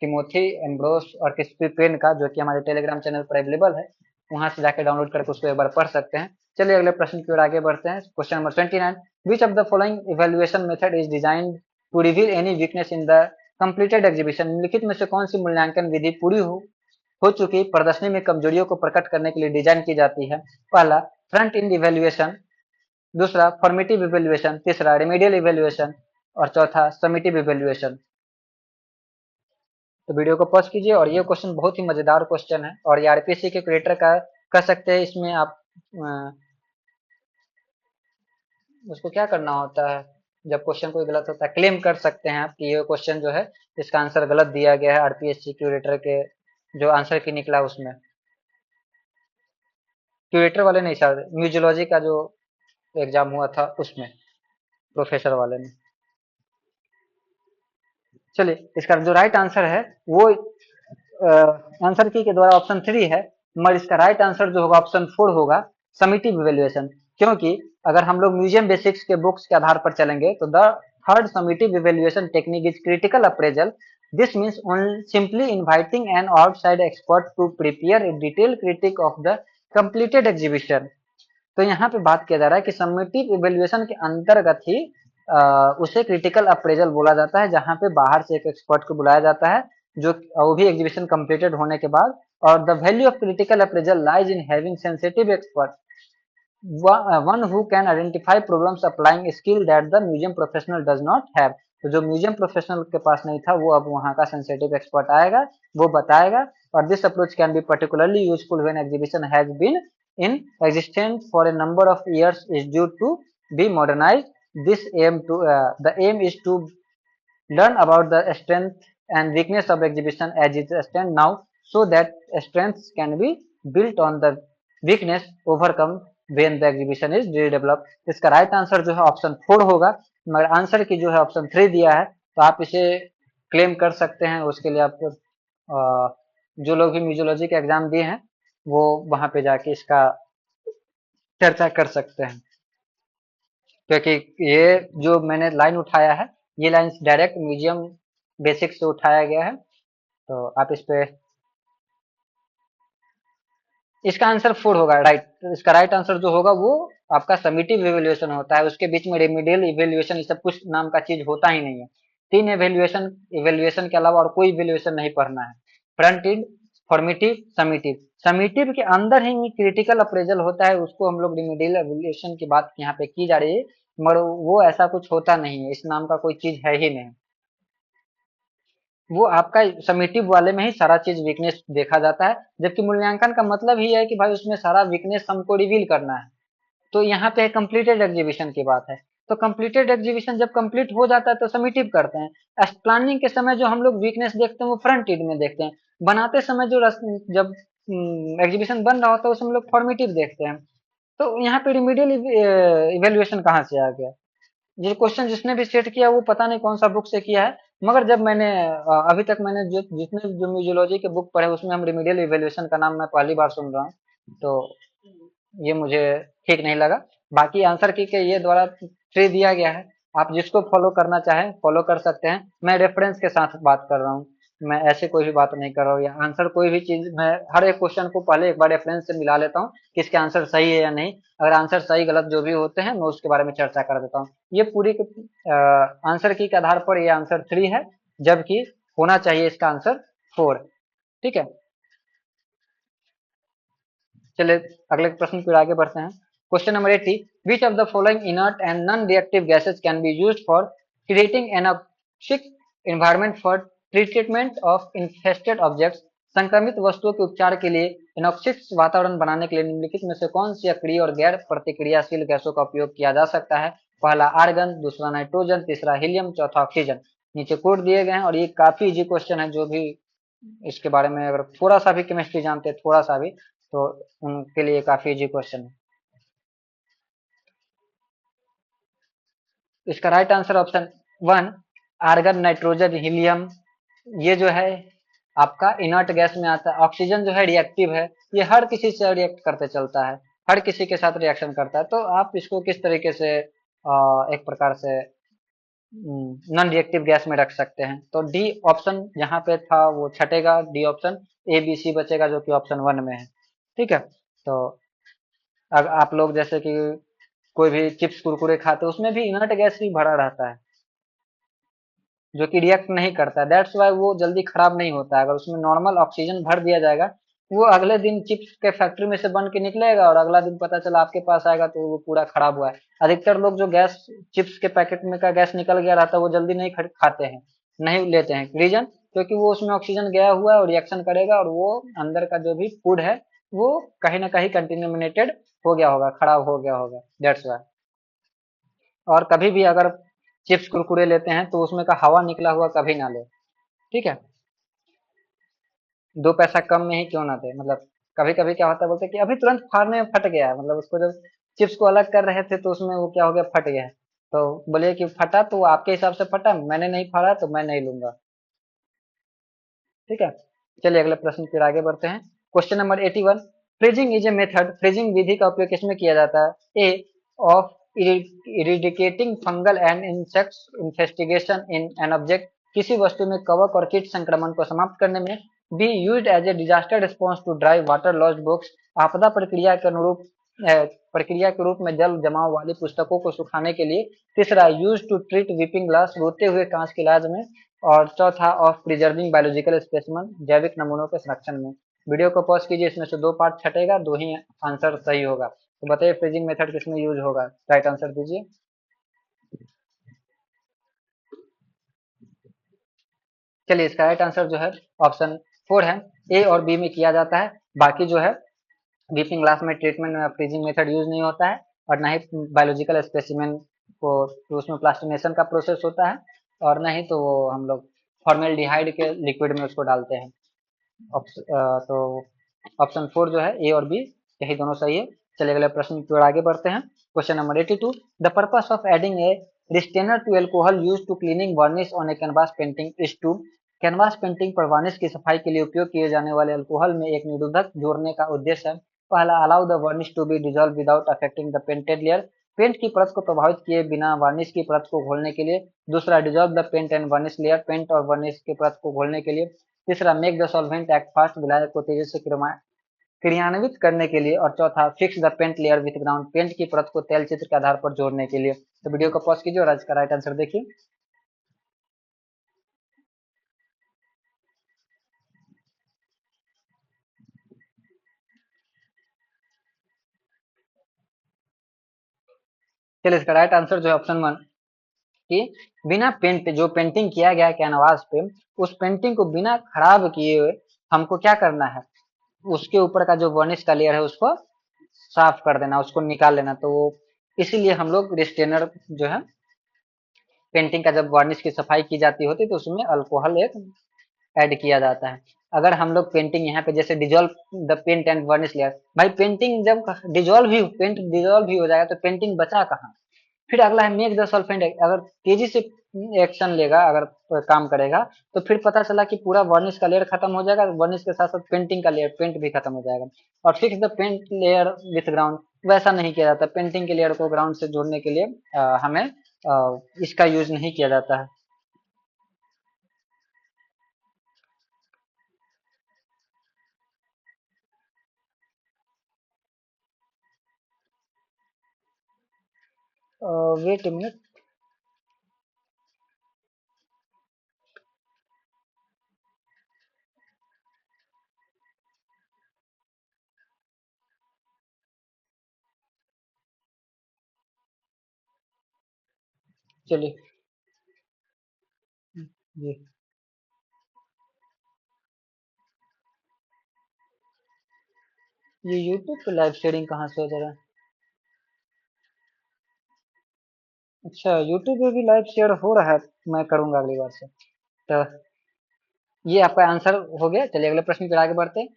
टिमोथी एम्ब्रोस और क्रिस्पी पेन का, जो कि हमारे टेलीग्राम चैनल पर अवेलेबल है, वहां से जाकर डाउनलोड करके उसको एक बार पढ़ सकते हैं। चलिए अगले प्रश्न की ओर आगे बढ़ते हैं। Question number 29, which of the following evaluation method is design to reveal any weakness in the completed exhibition, निम्नलिखित में से कौन सी मूल्यांकन विधि पूरी हो चुकी प्रदर्शनी में कमजोरियों को प्रकट करने के लिए डिजाइन की जाती है? पहला फ्रंट एंड इवेल्युएशन, दूसरा फॉर्मेटिव इवेल्युएशन, तीसरा रेमेडियल इवेल्युएशन और चौथा समेटिव इवेल्युएशन। तो वीडियो को पॉज कीजिए और ये क्वेश्चन बहुत ही मजेदार क्वेश्चन है और ये आरपीएससी के क्रिएटर का कर सकते हैं। इसमें आप उसको क्या करना होता है, जब क्वेश्चन कोई गलत होता है क्लेम कर सकते हैं आप कि ये क्वेश्चन जो है इसका आंसर गलत दिया गया है आरपीएससी क्यूरेटर के जो आंसर की निकला उसमें। क्यूरेटर वाले नहीं सर, म्यूजियोलॉजी का जो एग्जाम हुआ था उसमें प्रोफेसर वाले में। चलिए, इसका जो राइट आंसर है वो आंसर की के द्वारा ऑप्शन 3 है, मगर इसका राइट आंसर जो होगा ऑप्शन 4 होगा, समिटिव इवेल्युएशन। क्योंकि अगर हम लोग म्यूजियम बेसिक्स के बुक्स के आधार पर चलेंगे तो the third summative evaluation technique is critical appraisal. This means only simply inviting an outside expert to prepare a detail critique of the completed exhibition. तो यहाँ पे बात किया जा रहा है कि समेटिव इवेल्युएशन के अंतर्गत ही उसे क्रिटिकल अप्रेजल बोला जाता है, जहाँ पे बाहर से एक एक्सपर्ट को बुलाया जाता है जो वो भी एग्जीबिशन कंप्लीटेड होने के बाद। और the value of critical appraisal lies in having sensitive expert, one who can identify problems applying skill that the museum professional does not have। तो जो म्यूजियम प्रोफेशनल के पास नहीं था वो अब वहाँ का सेंसिटिव एक्सपर्ट आएगा, वो बताएगा। और this approach can be particularly useful when exhibition has been in existence for a number of years is due to be modernised. This aim to the aim is to learn about the strength and weakness of exhibition as it stands now, so that strengths can be built on the weakness overcome when the exhibition is redeveloped। इसका right answer जो है option 4 होगा, मगर answer की जो है option 3 दिया है, तो आप इसे क्लेम कर सकते हैं। उसके लिए आप जो लोग भी म्यूजियोलॉजी के एग्जाम दिए हैं वो वहां पे जाके इसका चर्चा कर सकते हैं, क्योंकि ये जो मैंने लाइन उठाया है ये लाइन डायरेक्ट म्यूजियम बेसिक से उठाया गया है। तो आप इस पे, इसका आंसर 4 होगा राइट। तो इसका राइट आंसर जो होगा वो आपका समिटिव इवेल्युएशन होता है, उसके बीच में रेमिडियल इवेल्युएशन ये सब कुछ नाम का चीज होता ही नहीं है। 3 इवेल्युएशन, इवेल्युएशन के अलावा और कोई इवेल्युएशन नहीं पढ़ना है। Front end, formative, summative. समिटिव के अंदर ही क्रिटिकल अप्रेजल होता है, उसको हम लोग रेमिडियल इवेल्युएशन की बात यहाँ पे की जा रही है, मगर वो ऐसा कुछ होता नहीं है, इस नाम का कोई चीज है ही नहीं। वो आपका समेटिव वाले में ही सारा चीज वीकनेस देखा जाता है, जबकि मूल्यांकन का मतलब ही है कि भाई उसमें सारा वीकनेस हमको रिवील करना है। तो यहाँ पे कंप्लीटेड एग्जीबिशन की बात है, तो कंप्लीटेड एग्जीबिशन जब कंप्लीट हो जाता है तो समेटिव करते हैं। प्लानिंग के समय जो हम लोग वीकनेस देखते हैं वो फ्रंट एंड में देखते हैं, बनाते समय जो जब एग्जीबिशन बन रहा होता है उसमें हम लोग फॉर्मेटिव देखते हैं। तो यहाँ पे रिमीडियल इवेल्युएशन कहाँ से आ गया? ये क्वेश्चन जिसने भी सेट किया वो पता नहीं कौन सा बुक से किया है, मगर जब मैंने अभी तक मैंने जो जितने जो म्यूजियोलॉजी के बुक पढ़े उसमें हम रिमीडियल इवेल्युएशन का नाम मैं पहली बार सुन रहा हूँ, तो ये मुझे ठीक नहीं लगा। बाकी आंसर की के ये द्वारा ट्री दिया गया है, आप जिसको फॉलो करना चाहें फॉलो कर सकते हैं, मैं रेफरेंस के साथ बात कर रहा हूँ। मैं ऐसे कोई भी बात नहीं कर रहा हूँ, या आंसर कोई भी चीज मैं हर एक क्वेश्चन को पहले एक बार रेफरेंस से मिला लेता हूँ कि इसके आंसर सही है या नहीं। अगर आंसर सही गलत जो भी होते हैं मैं उसके बारे में चर्चा कर देता हूँ। ये पूरी आंसर की के आधार पर ये आंसर 3 है, जबकि होना चाहिए इसका आंसर 4। ठीक है, चलिए अगले प्रश्न पर आगे बढ़ते हैं। Question number 80, which of the following inert and non reactive gases can be used for creating an untoxic environment for treatment of infested objects. संक्रमित वस्तुओं के उपचार के लिए एनॉक्सिक वातावरण बनाने के लिए निम्नलिखित में से कौन सी अक्रिय और गैर प्रतिक्रियाशील गैसों का उपयोग किया जा सकता है? पहला आर्गन, दूसरा नाइट्रोजन, तीसरा हीलियम, चौथा ऑक्सीजन। नीचे कोड दिए गए हैं और ये काफी इजी क्वेश्चन है। जो भी इसके बारे में अगर थोड़ा सा भी केमिस्ट्री जानते हैं, थोड़ा सा भी, तो उनके लिए काफी इजी क्वेश्चन है। इसका right answer option 1, argon, nitrogen, helium, ये जो है आपका इनर्ट गैस में आता है। ऑक्सीजन जो है रिएक्टिव है, ये हर किसी से रिएक्ट करते चलता है, हर किसी के साथ रिएक्शन करता है। तो आप इसको किस तरीके से एक प्रकार से नॉन रिएक्टिव गैस में रख सकते हैं? तो डी ऑप्शन यहाँ पे था वो छटेगा, D option, A B C बचेगा जो कि ऑप्शन 1 में है। ठीक है, तो अगर आप लोग जैसे कि कोई भी चिप्स कुरकुरे खाते हैं, उसमें भी इनर्ट गैस ही भरा रहता है जो कि रिएक्ट नहीं करता है। दैट्स वाई वो जल्दी खराब नहीं होता है। अगर उसमें नॉर्मल ऑक्सीजन भर दिया जाएगा, वो अगले दिन चिप्स के फैक्ट्री में से बन के निकलेगा और अगला दिन पता चला आपके पास आएगा तो वो पूरा खराब हुआ है। अधिकतर लोग जो गैस चिप्स के पैकेट में का गैस निकल गया रहता है वो जल्दी नहीं खाते हैं, नहीं लेते हैं। रीजन, क्योंकि वो उसमें ऑक्सीजन गया हुआ है और रिएक्शन करेगा और वो अंदर का जो भी फूड है वो कहीं ना कहीं कंटेमिनेटेड हो गया होगा, खराब हो गया होगा। That's why. और कभी भी अगर चिप्स कुरकुरे लेते हैं तो उसमें का हवा निकला हुआ कभी ना ले। ठीक है, 2 पैसा कम में ही क्यों ना दे। मतलब कभी कभी क्या होता है, बोलते हैं कि अभी तुरंत फाड़ने में फट गया है, मतलब उसको जब चिप्स को अलग कर रहे थे तो उसमें वो क्या हो गया, फट गया है। तो बोलिए कि फटा तो वो आपके हिसाब से फटा, मैंने नहीं फाड़ा तो मैं नहीं लूंगा। ठीक है, चलिए अगले प्रश्न फिर आगे बढ़ते हैं। Question number 81, freezing is a method, freezing विधि का उपयोग किसमें किया जाता है? A, of eradicating fungal and insects investigation in an object, किसी वस्तु में कवक और कीट संक्रमण को समाप्त करने में। B, used as a disaster response to drive water lost books, आपदा प्रक्रिया के अनुरूप प्रक्रिया के रूप में जल जमाव वाली पुस्तकों को सुखाने के लिए। तीसरा, use to treat weeping glass, रोते हुए कांच के इलाज में। और चौथा, ऑफ प्रिजर्विंग बायोलॉजिकल स्पेसिमन, जैविक नमूनों के संरक्षण में। वीडियो को पॉज कीजिए, इसमें से 2 पार्ट छटेगा, 2 ही आंसर सही होगा। तो बताइए फ्रीजिंग मेथड किसमें यूज होगा? राइट आंसर दीजिए। चलिए इसका राइट आंसर जो है ऑप्शन 4 है, ए और बी में किया जाता है। बाकी जो है वीपिंग ग्लास में ट्रीटमेंट में फ्रीजिंग मेथड यूज नहीं होता है, और ना ही बायोलॉजिकल स्पेसिमेन को, तो उसमें प्लास्टिनेशन का प्रोसेस होता है, और ना ही तो वो हम लोग फॉर्मेल्डिहाइड के लिक्विड में उसको डालते हैं। तो ऑप्शन 4 जो है, ए और बी, यही दोनों सही है। चलिए अगले प्रश्न की ओर आगे बढ़ते हैं। Question number 82, the purpose of adding a restrainer to alcohol use to cleaning varnish on a canvas painting is to. Canvas painting पर वार्निश की सफाई के लिए उपयोग किए जाने वाले अल्कोहल में एक निरोधक जोड़ने का उद्देश्य है। पहला, allow the varnish to be dissolve without affecting the painted layer, paint की परत को प्रभावित किए बिना वार्निश की परत को घोलने के लिए। दूसरा, dissolve the paint and varnish layer, paint और वार्निश की परत को घोलने के लिए। तीसरा, make the solvent act fast, विलायक को तेजी से क्रियान्वित करने के लिए। और चौथा, fix the paint layer with ground, पेंट की परत को तैल चित्र के आधार पर जोड़ने के लिए। तो वीडियो को पॉज कीजिए और आज का राइट आंसर देखिए। चलिए इसका राइट आंसर जो है ऑप्शन 1, कि बिना पेंट जो पेंटिंग किया गया कैनवास पे, उस पेंटिंग को बिना खराब किए हुए हमको क्या करना है, उसके ऊपर का जो वर्निश का लेयर है उसको साफ कर देना, उसको निकाल लेना। तो वो इसीलिए हम लोग रिस्टेनर जो है, पेंटिंग का जब वार्निश की सफाई की जाती होती है तो उसमें अल्कोहल एक ऐड किया जाता है। अगर हम लोग पेंटिंग यहाँ पे जैसे dissolve the paint and varnish layer, भाई पेंटिंग जब डिजोल्व ही पेंट डिजोल्व ही हो जाएगा तो पेंटिंग बचा कहाँ? फिर अगला है मेक द सॉल्वेंट, अगर तेजी से एक्शन लेगा, अगर काम करेगा, तो फिर पता चला कि पूरा वर्निश का लेयर खत्म हो जाएगा, वर्निश के साथ साथ पेंटिंग का लेयर, पेंट भी खत्म हो जाएगा। और fix the paint layer with ground, वैसा नहीं किया जाता। पेंटिंग के लेयर को ग्राउंड से जोड़ने के लिए हमें इसका यूज नहीं किया जाता है। Wait a minute. चलिए। जी। ये यूट्यूब पे लाइव शेयरिंग कहाँ से हो जा रहा है? अच्छा, यूट्यूब पे भी लाइव शेयर हो रहा है। मैं करूंगा अगली बार से। तो ये आपका आंसर हो गया। चलिए अगले प्रश्न पर आगे बढ़ते हैं।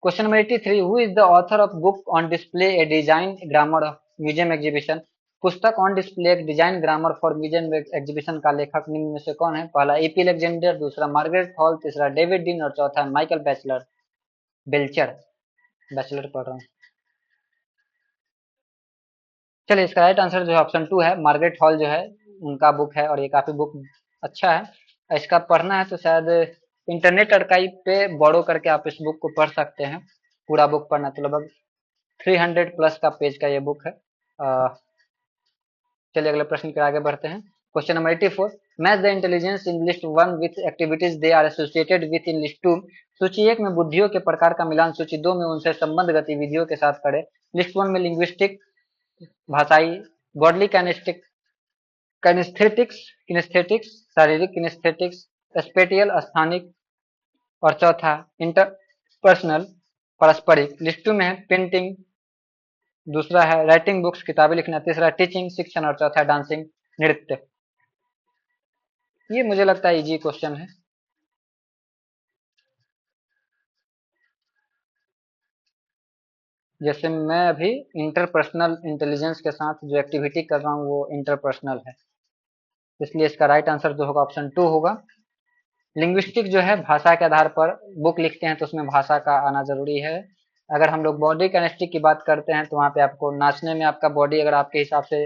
Question number 83, who is the author of book on display A design grammar of museum exhibition. पुस्तक ऑन डिस्प्ले एक design grammar for museum exhibition का लेखक निम्न में से कौन है? पहला एपी अलेक्जेंडर, दूसरा मार्गरेट हॉल, तीसरा डेविड डीन और चौथा माइकल बैचलर बेल्चर। बैचलर पढ़ रहा हूँ। चलिए इसका राइट आंसर जो है ऑप्शन टू है, मार्गरेट हॉल जो है उनका बुक है और ये काफी बुक अच्छा है। इसका पढ़ना है तो शायद इंटरनेट आर्काइव पे बोरो करके आप इस बुक को पढ़ सकते हैं। पूरा बुक पढ़ना तो लगभग 300 प्लस का पेज का ये बुक है। चलिए अगले प्रश्न के आगे बढ़ते हैं। Question number 84, match the intelligence in list one with activities they are associated with in list two. सूची एक में बुद्धियों के प्रकार का मिलान सूची दो में उनसे संबंध गतिविधियों के साथ करें। लिस्ट वन में लिंग्विस्टिक भाषाई, बॉडली कैनेस्टिक कैनेस्थेटिक्स किनेस्थेटिक्स शारीरिक किनेस्थेटिक्स, स्पेटियल स्थानिक और चौथा इंटरपर्सनल पारस्परिक। लिस्ट टू में है पेंटिंग, दूसरा है राइटिंग बुक्स किताबें लिखना, तीसरा टीचिंग शिक्षण और चौथा डांसिंग नृत्य। ये मुझे लगता है इजी क्वेश्चन है। जैसे मैं अभी इंटरपर्सनल इंटेलिजेंस के साथ जो एक्टिविटी कर रहा हूँ वो इंटरपर्सनल है, इसलिए इसका राइट आंसर जो होगा ऑप्शन टू होगा। लिंग्विस्टिक जो है भाषा के आधार पर बुक लिखते हैं तो उसमें भाषा का आना जरूरी है। अगर हम लोग बॉडी कैनेस्टिक की बात करते हैं तो वहाँ पे आपको नाचने में आपका बॉडी अगर आपके हिसाब से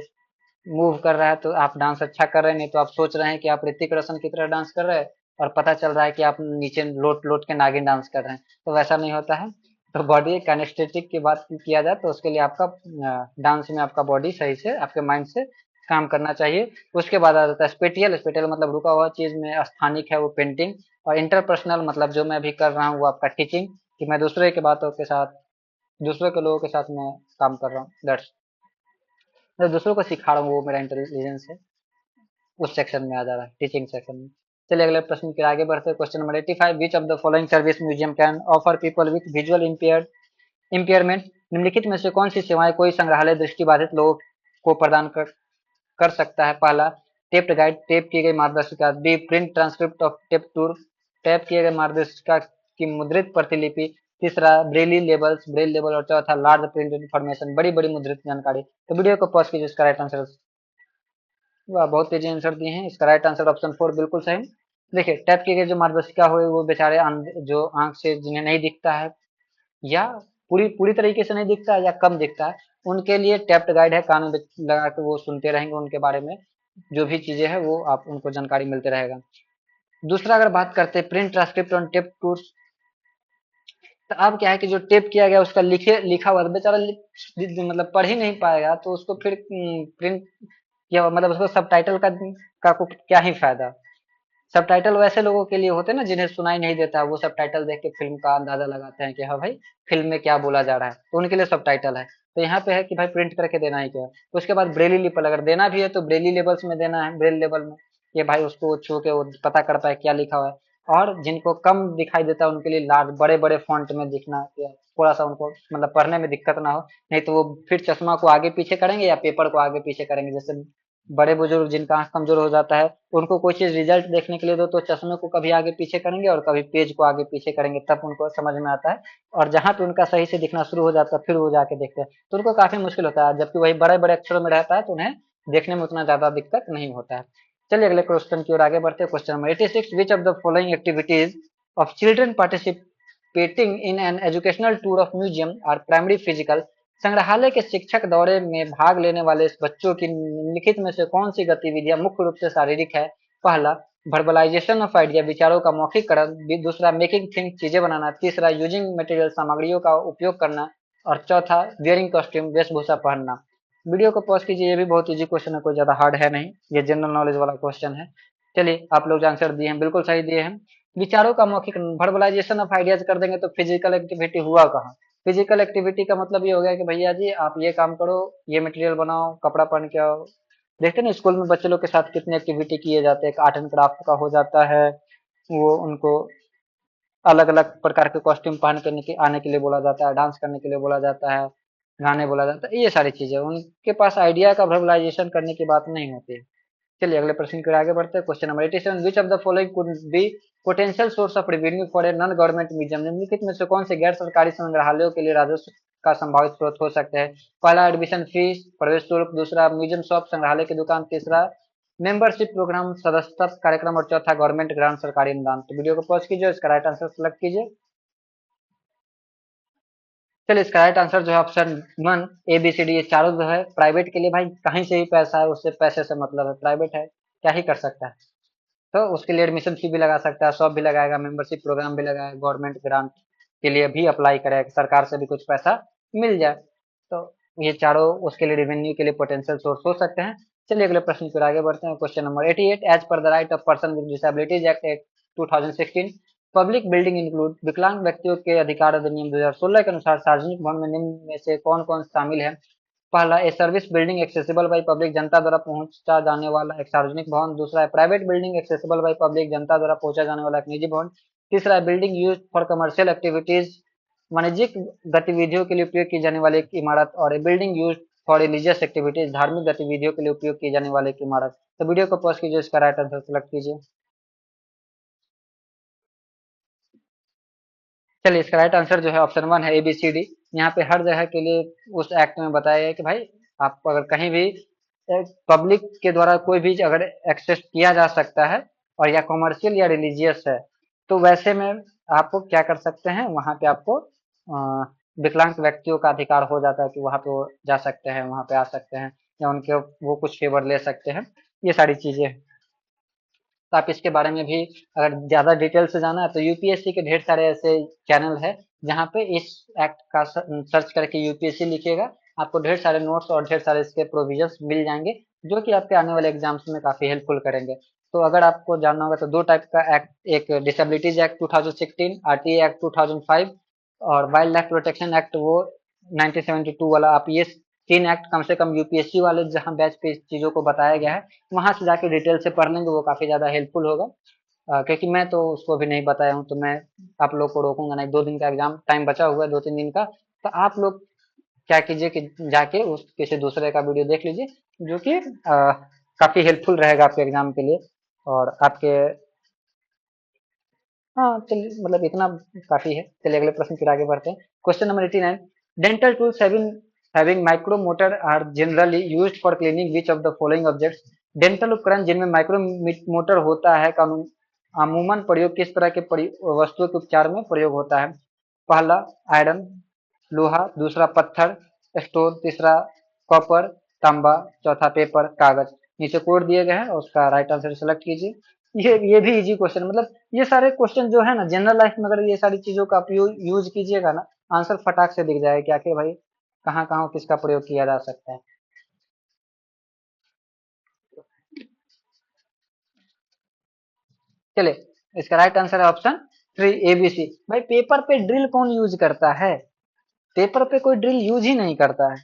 मूव कर रहा है तो आप डांस अच्छा कर रहे हैं, नहीं तो आप सोच रहे हैं कि आप ऋतिक रोशन की तरह डांस कर रहे हैं और पता चल रहा है कि आप नीचे लोट लोट के नागिन डांस कर रहे हैं, तो वैसा नहीं होता है। तो बॉडी कैनेस्थेटिक की बात किया जाए तो उसके लिए आपका डांस में आपका बॉडी सही से आपके माइंड से काम करना चाहिए। उसके बाद आ जाता है स्पेटियल। स्पेटियल मतलब रुका हुआ चीज में स्थानिक है वो पेंटिंग। और इंटरपर्सनल मतलब जो मैं अभी कर रहा हूँ वो आपका टीचिंग, कि मैं दूसरे के बातों के साथ दूसरे के लोगों के साथ मैं काम कर रहा हूँ, दैट्स मैं दूसरों को सिखा रहा हूँ, वो मेरा इंटेलिजेंस है। उस सेक्शन में आ जा रहा है, टीचिंग सेक्शन में। चलिए अगले प्रश्न के आगे बढ़ते हैं। Question number 85, which of the following service museum can offer people with visual impairment. निम्नलिखित में से कौन सी सेवाएं कोई संग्रहालय दृष्टिबाधित लोगों को प्रदान कर सकता है? पहला टेप्ड गाइड, टेप की गई मार्गदर्शिका, B print transcript of tape tour, tape किए गए मार्गदर्शिका की मुद्रित प्रतिलिपि, तीसरा ब्रेली लेबल्स ब्रेल लेबल और चौथा लार्ज प्रिंट इन्फॉर्मेशन बड़ी बड़ी मुद्रित जानकारी। तो वीडियो को पॉज कीजिए, इसका राइट आंसर। वाह, बहुत तेजी आंसर दिए हैं। इसका राइट आंसर ऑप्शन फोर बिल्कुल सही। देखिए टैप किए गए जो मार्गदर्शिका हुए वो बेचारे जो आंख से जिन्हें नहीं दिखता है या पूरी पूरी तरीके से नहीं दिखता है या कम दिखता है, उनके लिए टैप्ड गाइड है। कान में लगा के वो सुनते रहेंगे, उनके बारे में जो भी चीजें हैं वो आप उनको जानकारी मिलते रहेगा। दूसरा अगर बात करते हैं print transcript on tape tours, तो अब क्या है कि जो टेप किया गया उसका लिखा हुआ तो बेचारा मतलब पढ़ ही नहीं पाएगा, तो उसको फिर प्रिंट या मतलब उसको सबटाइटल का क्या ही फायदा। सबटाइटल वैसे लोगों के लिए होते हैं ना जिन्हें सुनाई नहीं देता, वो सबटाइटल देख के फिल्म का अंदाजा लगाते हैं कि हाँ भाई फिल्म में क्या बोला जा रहा है, तो उनके लिए सबटाइटल है। तो यहाँ पे है कि भाई प्रिंट करके देना ही क्या है। तो उसके बाद ब्रेली लेबल अगर देना भी है तो ब्रेली लेबल्स में देना है, ब्रेल लेबल में, ये भाई उसको छू के वो पता कर पाए क्या लिखा हुआ है। और जिनको कम दिखाई देता है उनके लिए लार्ज बड़े बड़े फॉन्ट में दिखना, या थोड़ा सा उनको मतलब पढ़ने में दिक्कत ना हो, नहीं तो वो फिर चश्मा को आगे पीछे करेंगे या पेपर को आगे पीछे करेंगे। जैसे बड़े बुजुर्ग जिनका आंख कमजोर हो जाता है, उनको कोई चीज रिजल्ट देखने के लिए दो तो चश्मे को कभी आगे पीछे करेंगे और कभी पेज को आगे पीछे करेंगे, तब उनको समझ में आता है। और जहां पे उनका सही से दिखना शुरू हो जाता है फिर वो जाके देखते हैं, तो उनको काफी मुश्किल होता है। जबकि वही बड़े बड़े अक्षरों में रहता है तो उन्हें देखने में उतना ज्यादा दिक्कत नहीं होता है। चलिए अगले क्वेश्चन की ओर आगे बढ़ते हैं। Question number 86, which of the following activities of children participating in an educational tour of museum are primary physical. संग्रहालय के शिक्षक दौरे में भाग लेने वाले इस बच्चों की निम्नलिखित में से कौन सी गतिविधियां मुख्य रूप से शारीरिक है? पहला वर्बलाइजेशन ऑफ आइडिया विचारों का मौखिककरण, दूसरा मेकिंग थिंग चीजें बनाना, तीसरा यूजिंग मटेरियल सामग्रियों का उपयोग करना और चौथा वियरिंग कॉस्ट्यूम वेशभूषा पहनना। वीडियो को पॉज कीजिए, ये भी बहुत इजी क्वेश्चन है, कोई ज्यादा हार्ड है नहीं, ये जनरल नॉलेज वाला क्वेश्चन है। चलिए आप लोग जो आंसर दिए हैं बिल्कुल सही दिए हैं। विचारों का मौखिक वर्बलाइजेशन ऑफ आइडियाज कर देंगे तो फिजिकल एक्टिविटी हुआ कहाँ। फिजिकल एक्टिविटी का मतलब ये हो गया कि भैया जी आप ये काम करो, ये मटेरियल बनाओ, कपड़ा पहन के आओ। देखते हैं ना स्कूल में बच्चे लोग के साथ कितने एक्टिविटी किए जाते हैं, आर्ट एंड क्राफ्ट का हो जाता है, वो उनको अलग अलग प्रकार के कॉस्ट्यूम पहन करने के आने के लिए बोला जाता है, डांस करने के लिए बोला जाता है, गाने बोला जाता है, ये सारी चीजें उनके पास आइडिया का वर्बलाइजेशन करने की बात नहीं होती है। चलिए अगले प्रश्न की ओर आगे बढ़ते हैं। Question number 87, which of the following could be potential source of revenue for a non government museum. निम्नलिखित में से कौन से गैर सरकारी संग्रहालयों के लिए राजस्व का संभावित स्रोत हो सकते हैं। पहला एडमिशन फीस, प्रवेश शुल्क, दूसरा म्यूजियम शॉप संग्रहालय की दुकान, तीसरा मेंबरशिप प्रोग्राम सदस्यता कार्यक्रम और चौथा गवर्नमेंट ग्रांट सरकारी अनुदान। तो वीडियो को पॉज कीजिए, इसका राइट आंसर सेलेक्ट कीजिए। चलिए इसका राइट आंसर जो है option 1 A B C D, ये चारों जो है प्राइवेट के लिए। भाई कहीं से भी पैसा है उससे पैसे से मतलब है, प्राइवेट है क्या ही कर सकता है। तो उसके लिए एडमिशन फी भी लगा सकता है, शॉप भी लगाएगा, मेंबरशिप प्रोग्राम भी लगाएगा, गवर्नमेंट ग्रांट के लिए भी अप्लाई करेगा, सरकार से भी कुछ पैसा मिल जाए। तो ये चारों उसके लिए रेवेन्यू के लिए पोटेंशियल सोर्स हो सकते हैं। चलिए अगले प्रश्न की ओर आगे बढ़ते हैं। Question number 88, as per the right of person with disabilities act 2016 public building include, विकलांग व्यक्तियों के अधिकार अधिनियम 2016 के अनुसार सार्वजनिक भवन में निम्न में से कौन कौन शामिल है। पहला a service building accessible by public, जनता द्वारा पहुंचा जाने वाला एक सार्वजनिक भवन। दूसरा है private building accessible by public, जनता द्वारा पहुंचा जाने वाला एक निजी भवन। तीसरा है building use for commercial activities, वाणिज्यिक गतिविधियों के लिए उपयोग की जाने वाली एक इमारत। और a building use for religious activities, धार्मिक गतिविधियों के लिए उपयोग की जाने वाली एक इमारत। तो वीडियो को पॉज कीजिए, इसका राइट आंसर सेलेक्ट कीजिए। चलिए इसका राइट आंसर जो है ऑप्शन 1 है ABCD। यहाँ पे हर जगह के लिए उस एक्ट में बताया गया है कि भाई आप अगर कहीं भी पब्लिक के द्वारा कोई भी अगर एक्सेस किया जा सकता है और या कमर्शियल या रिलीजियस है, तो वैसे में आपको क्या कर सकते हैं, वहां पे आपको विकलांग व्यक्तियों का अधिकार हो जाता है कि वहां पे वो जा सकते हैं, वहां पे आ सकते हैं, या उनके वो कुछ फेवर ले सकते हैं, ये सारी चीजें हैं। तो आप इसके बारे में भी अगर ज़्यादा डिटेल से जाना है तो यूपीएससी के ढेर सारे ऐसे चैनल है जहाँ पे इस एक्ट का सर्च करके यूपीएससी लिखिएगा, आपको ढेर सारे नोट्स और ढेर सारे इसके प्रोविजंस मिल जाएंगे जो कि आपके आने वाले एग्जाम्स में काफ़ी हेल्पफुल करेंगे। तो अगर आपको जानना होगा तो दो टाइप का एक्ट, एक डिसेबिलिटीज एक्ट 2016, आरटीए एक्ट 2005 और वाइल्ड लाइफ प्रोटेक्शन एक्ट वो 1972 वाला। आप ये तीन एक्ट कम से कम यूपीएससी वाले जहाँ बैच पे इस चीज़ों को बताया गया है वहां से जाके डिटेल से पढ़ लेंगे, वो काफी ज्यादा हेल्पफुल होगा। क्योंकि मैं तो उसको भी नहीं बताया हूँ, तो मैं आप लोग को रोकूंगा नहीं। 2 दिन का एग्जाम टाइम बचा हुआ है, 2-3 दिन का। तो आप लोग क्या कीजिए कि जाके उस किसी दूसरे का वीडियो देख लीजिए जो कि काफी हेल्पफुल रहेगा आपके एग्जाम के लिए और आपके। हाँ चलिए मतलब इतना काफी है। चलिए अगले प्रश्न फिर आगे बढ़ते हैं। Question number 89, dental tools having micro motor are generally used for cleaning which of the following objects. Dental उपकरण जिनमें माइक्रो मोटर होता है का अमूमन प्रयोग किस तरह के वस्तुओं के उपचार में प्रयोग होता है। पहला आयरन लोहा, दूसरा पत्थर स्टोन, तीसरा कॉपर तांबा, चौथा पेपर कागज। नीचे कोड दिए गए हैं और उसका राइट आंसर सेलेक्ट कीजिए। ये भी इजी क्वेश्चन, मतलब ये सारे क्वेश्चन जो है ना जनरल लाइफ में अगर ये सारी चीजों का आप यूज कीजिएगा ना, आंसर फटाक से दिख जाएगा कि आखिर भाई कहाँ कहाँ किसका प्रयोग किया जा सकता है। चलिए इसका राइट आंसर है ऑप्शन 3 ABC। भाई पेपर पे ड्रिल कौन यूज करता है, पेपर पे कोई ड्रिल यूज ही नहीं करता है।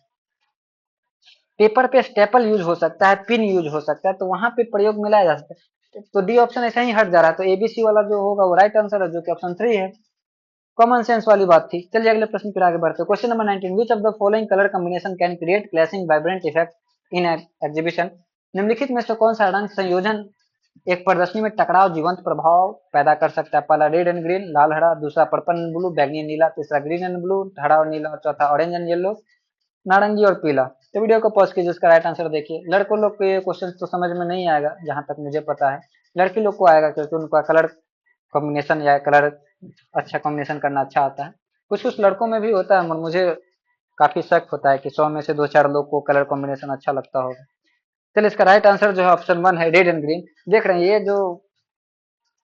पेपर पे स्टेपल यूज हो सकता है, पिन यूज हो सकता है, तो वहां पे प्रयोग में लाया जा सकता है। तो डी ऑप्शन ऐसा ही हट जा रहा है, तो एबीसी वाला जो होगा वो राइट आंसर है जो कि ऑप्शन 3 है। कॉमन सेंस वाली बात थी। चलिए अगले प्रश्न पर आगे बढ़ते हैं। Question number 19, which of the following colour combination can create clashing vibrant effect in exhibition. निम्नलिखित में से कौन सा रंग संयोजन एक प्रदर्शनी में टकराव जीवंत प्रभाव पैदा कर सकता है। पहला रेड एंड ग्रीन लाल हरा, दूसरा पर्पल एंड ब्लू बैगनी नीला, तीसरा ग्रीन एंड ब्लू हरा और नीला और चौथा ऑरेंज एंड येलो नारंगी और पीला। तो वीडियो को पॉज कीजिए, इसका राइट आंसर देखिए। लड़कों लोग को ये क्वेश्चन तो समझ में नहीं आएगा जहां तक मुझे पता है, लड़की लोग को आएगा क्योंकि उनका कलर कॉम्बिनेशन या कलर अच्छा कॉम्बिनेशन करना अच्छा आता है। कुछ कुछ लड़कों में भी होता है, मगर मुझे काफी शक होता है कि 100 में से 2-4 लोग को कलर कॉम्बिनेशन अच्छा लगता होगा। चलिए इसका राइट आंसर जो है ऑप्शन 1 है रेड एंड ग्रीन। देख रहे हैं ये जो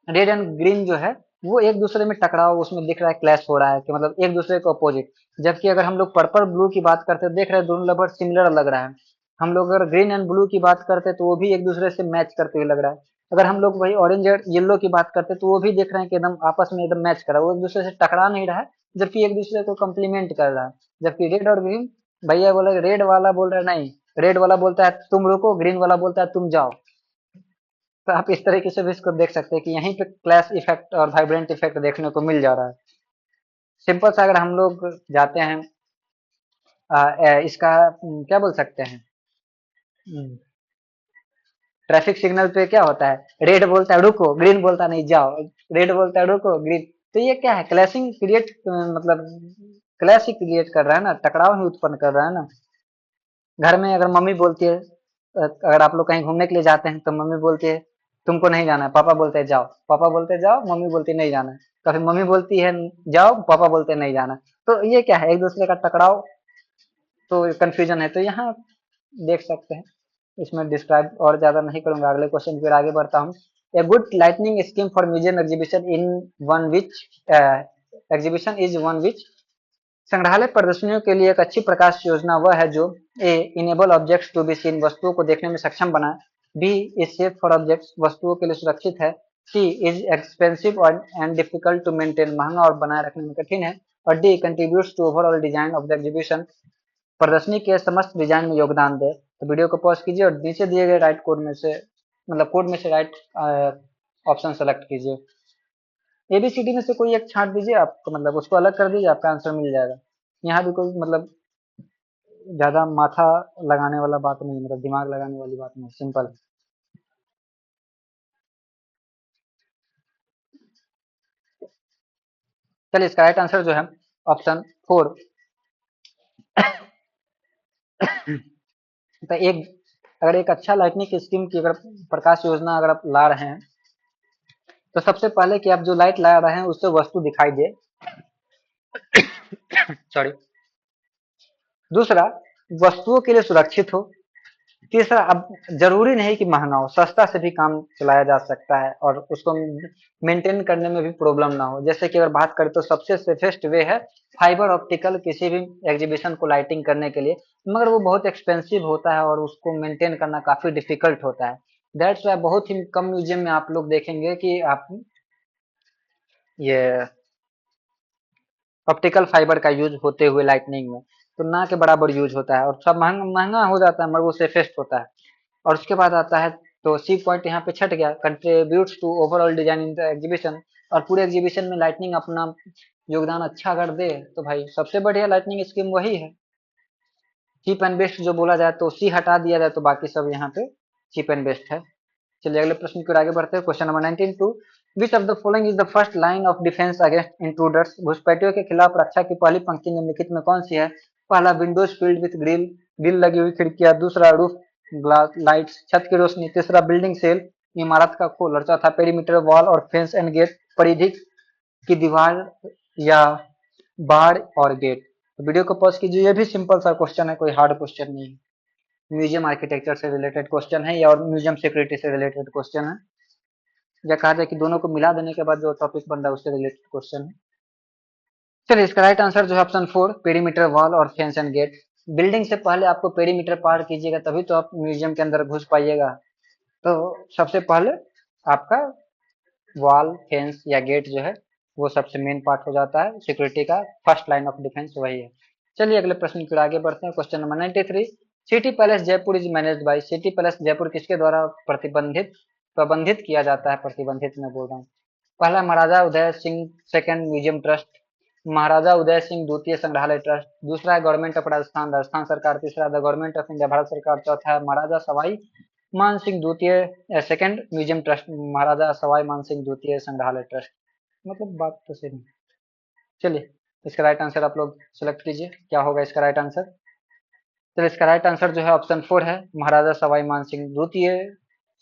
रेड एंड ग्रीन जो है वो एक दूसरे में टकराव उसमें दिख रहा है, क्लैश हो रहा है कि मतलब एक दूसरे के अपोजिट। जबकि अगर हम लोग पर्पल ब्लू की बात करते हैं, देख रहे हैं दोनों लगभग सिमिलर लग रहा है। हम लोग अगर ग्रीन एंड ब्लू की बात करते हैं तो वो भी एक दूसरे से मैच करते हुए लग रहा है। अगर हम लोग वही ऑरेंज और येलो की बात करते हैं तो वो भी देख रहे हैं कि एकदम आपस में एकदम मैच कर रहा है, वो एक दूसरे से टकरा नहीं रहा है, जबकि एक दूसरे को कम्प्लीमेंट कर रहा है। जबकि रेड और ग्रीन, भैया बोले रेड वाला बोल रहा है नहीं, रेड वाला बोलता है तुम रुको, ग्रीन वाला बोलता है तुम जाओ। तो आप इस तरीके से भी इसको देख सकते हैं कि यहीं पे क्लैश इफेक्ट और वाइब्रेंट इफेक्ट देखने को मिल जा रहा है। सिंपल सा अगर हम लोग जाते हैं इसका क्या बोल सकते हैं, ट्रैफिक सिग्नल पे क्या होता है, रेड बोलता है रुको, ग्रीन बोलता है नहीं जाओ, रेड बोलता है रुको, ग्रीन। तो ये क्या है, क्लैशिंग क्रिएट, मतलब क्लैश ही क्रिएट कर रहा है ना, टकराव ही उत्पन्न कर रहा है ना। घर में अगर मम्मी बोलती है, अगर आप लोग कहीं घूमने के लिए जाते हैं तो मम्मी बोलती है तुमको नहीं जाना है, पापा बोलते हैं जाओ, पापा बोलते हैं जाओ, मम्मी बोलती है नहीं जाना है। कभी मम्मी बोलती है जाओ, पापा बोलते हैं नहीं जाना। तो ये क्या है, एक दूसरे का टकराव, तो कंफ्यूजन है। तो यहाँ देख सकते हैं, इसमें डिस्क्राइब और ज्यादा नहीं करूंगा, अगले क्वेश्चन की ओर आगे बढ़ता हूँ। A good lightning scheme for museum exhibition in one which exhibition is one which, संग्रहालय प्रदर्शनियों के लिए एक अच्छी प्रकाश योजना वह है जो a enable objects to be seen, वस्तुओं को देखने में सक्षम बनाए, B is safe for objects, वस्तुओं के लिए सुरक्षित है, C is expensive and difficult to maintain, महंगा और बनाए रखने में कठिन है, और D contributes to overall design of the exhibition, प्रदर्शनी के समस्त डिजाइन में योगदान दे। तो वीडियो को पॉज कीजिए और नीचे दिए गए राइट कोड में से, मतलब कोड में से राइट ऑप्शन सेलेक्ट कीजिए। एबीसीडी में से कोई एक छांट दीजिए, आपको मतलब उसको अलग कर दीजिए, आपका आंसर मिल जाएगा। यहाँ भी कोई मतलब ज्यादा माथा लगाने वाला बात नहीं, मतलब दिमाग लगाने वाली बात नहीं, सिंपल है। चलिए इसका राइट आंसर जो है ऑप्शन 4। तो एक, अगर एक अच्छा लाइटनिंग स्कीम की अगर प्रकाश योजना अगर आप ला रहे हैं, तो सबसे पहले कि आप जो लाइट ला रहे हैं उससे वस्तु दिखाई दे, सॉरी। दूसरा, वस्तुओं के लिए सुरक्षित हो। तीसरा, अब जरूरी नहीं कि महंगा हो, सस्ता से भी काम चलाया जा सकता है और उसको मेंटेन करने में भी प्रॉब्लम ना हो। जैसे कि अगर बात करें तो सबसे सेफेस्ट वे है फाइबर ऑप्टिकल, किसी भी एग्जीबिशन को लाइटिंग करने के लिए, मगर वो बहुत एक्सपेंसिव होता है और उसको मेंटेन करना काफी डिफिकल्ट होता है। दैट्स वाई बहुत ही कम म्यूजियम में आप लोग देखेंगे कि आप ये ऑप्टिकल फाइबर का यूज होते हुए लाइटनिंग में, तो ना के बराबर यूज होता है और सब महंगा महंगा हो जाता है, मगर वो सेफेस्ट होता है। और उसके बाद आता है, तो सी पॉइंट यहाँ पे छट गया, contributes to overall design in the exhibition, और पूरे एग्जीबिशन में लाइटनिंग अपना योगदान अच्छा अगर दे तो भाई सबसे बढ़िया लाइटनिंग स्कीम वही है। चीप एंड बेस्ट जो बोला जाए तो सी हटा दिया जाए तो बाकी सब यहाँ पे चीप एंड बेस्ट है। चलिए अगले प्रश्न की ओर आगे बढ़ते हैं। Question number 19 two, which of the following is the first line of defence against intruders, घुसपैठियों के खिलाफ रक्षा की पहली पंक्ति निम्नलिखित में कौन सी है? पहला, Windows field with grill, grill लगी हुई खिड़कियां। दूसरा, रूफ ग्लास लाइट्स, छत की रोशनी। तीसरा, बिल्डिंग सेल, इमारत का खोल। और चौथा, पेरीमीटर वॉल और फेंस एंड गेट, परिधि की दीवार या बाड़ और गेट। तो वीडियो को पॉज कीजिए, ये भी सिंपल सा क्वेश्चन है, कोई हार्ड क्वेश्चन नहीं है। म्यूजियम आर्किटेक्चर से रिलेटेड क्वेश्चन है या और म्यूजियम सिक्योरिटी से रिलेटेड क्वेश्चन है, या कहा जाए कि दोनों को मिला देने के बाद जो टॉपिक बन रहा है उससे रिलेटेड क्वेश्चन है। चलिए इसका राइट आंसर जो है ऑप्शन 4, पेरीमीटर वॉल और फेंस एंड गेट। बिल्डिंग से पहले आपको पेरीमीटर पार कीजिएगा तभी तो आप म्यूजियम के अंदर घुस पाइएगा। तो सबसे पहले आपका वॉल, फेंस या गेट जो है वो सबसे मेन पार्ट हो जाता है, सिक्योरिटी का फर्स्ट लाइन ऑफ डिफेंस वही है। चलिए अगले प्रश्न की ओर आगे बढ़ते हैं। Question number 93, city palace Jaipur is managed by, city palace Jaipur किसके द्वारा प्रतिबंधित प्रबंधित किया जाता है? प्रतिबंधित में बोल रहा हूँ। पहला, महाराजा Uday Singh second museum trust, महाराजा उदय सिंह द्वितीय संग्रहालय ट्रस्ट। दूसरा है गवर्नमेंट ऑफ राजस्थान, राजस्थान सरकार। तीसरा the government of India, Bharat सरकार। चौथा है महाराजा सवाई मान सिंह द्वितीय सेकंड म्यूजियम ट्रस्ट, महाराजा सवाई मान सिंह द्वितीय संग्रहालय ट्रस्ट। मतलब बात तो सेम है। चलिए इसका राइट आंसर आप लोग सिलेक्ट कीजिए, क्या होगा इसका राइट आंसर। चलिए इसका राइट आंसर जो है ऑप्शन 4 है, महाराजा सवाई मान सिंह द्वितीय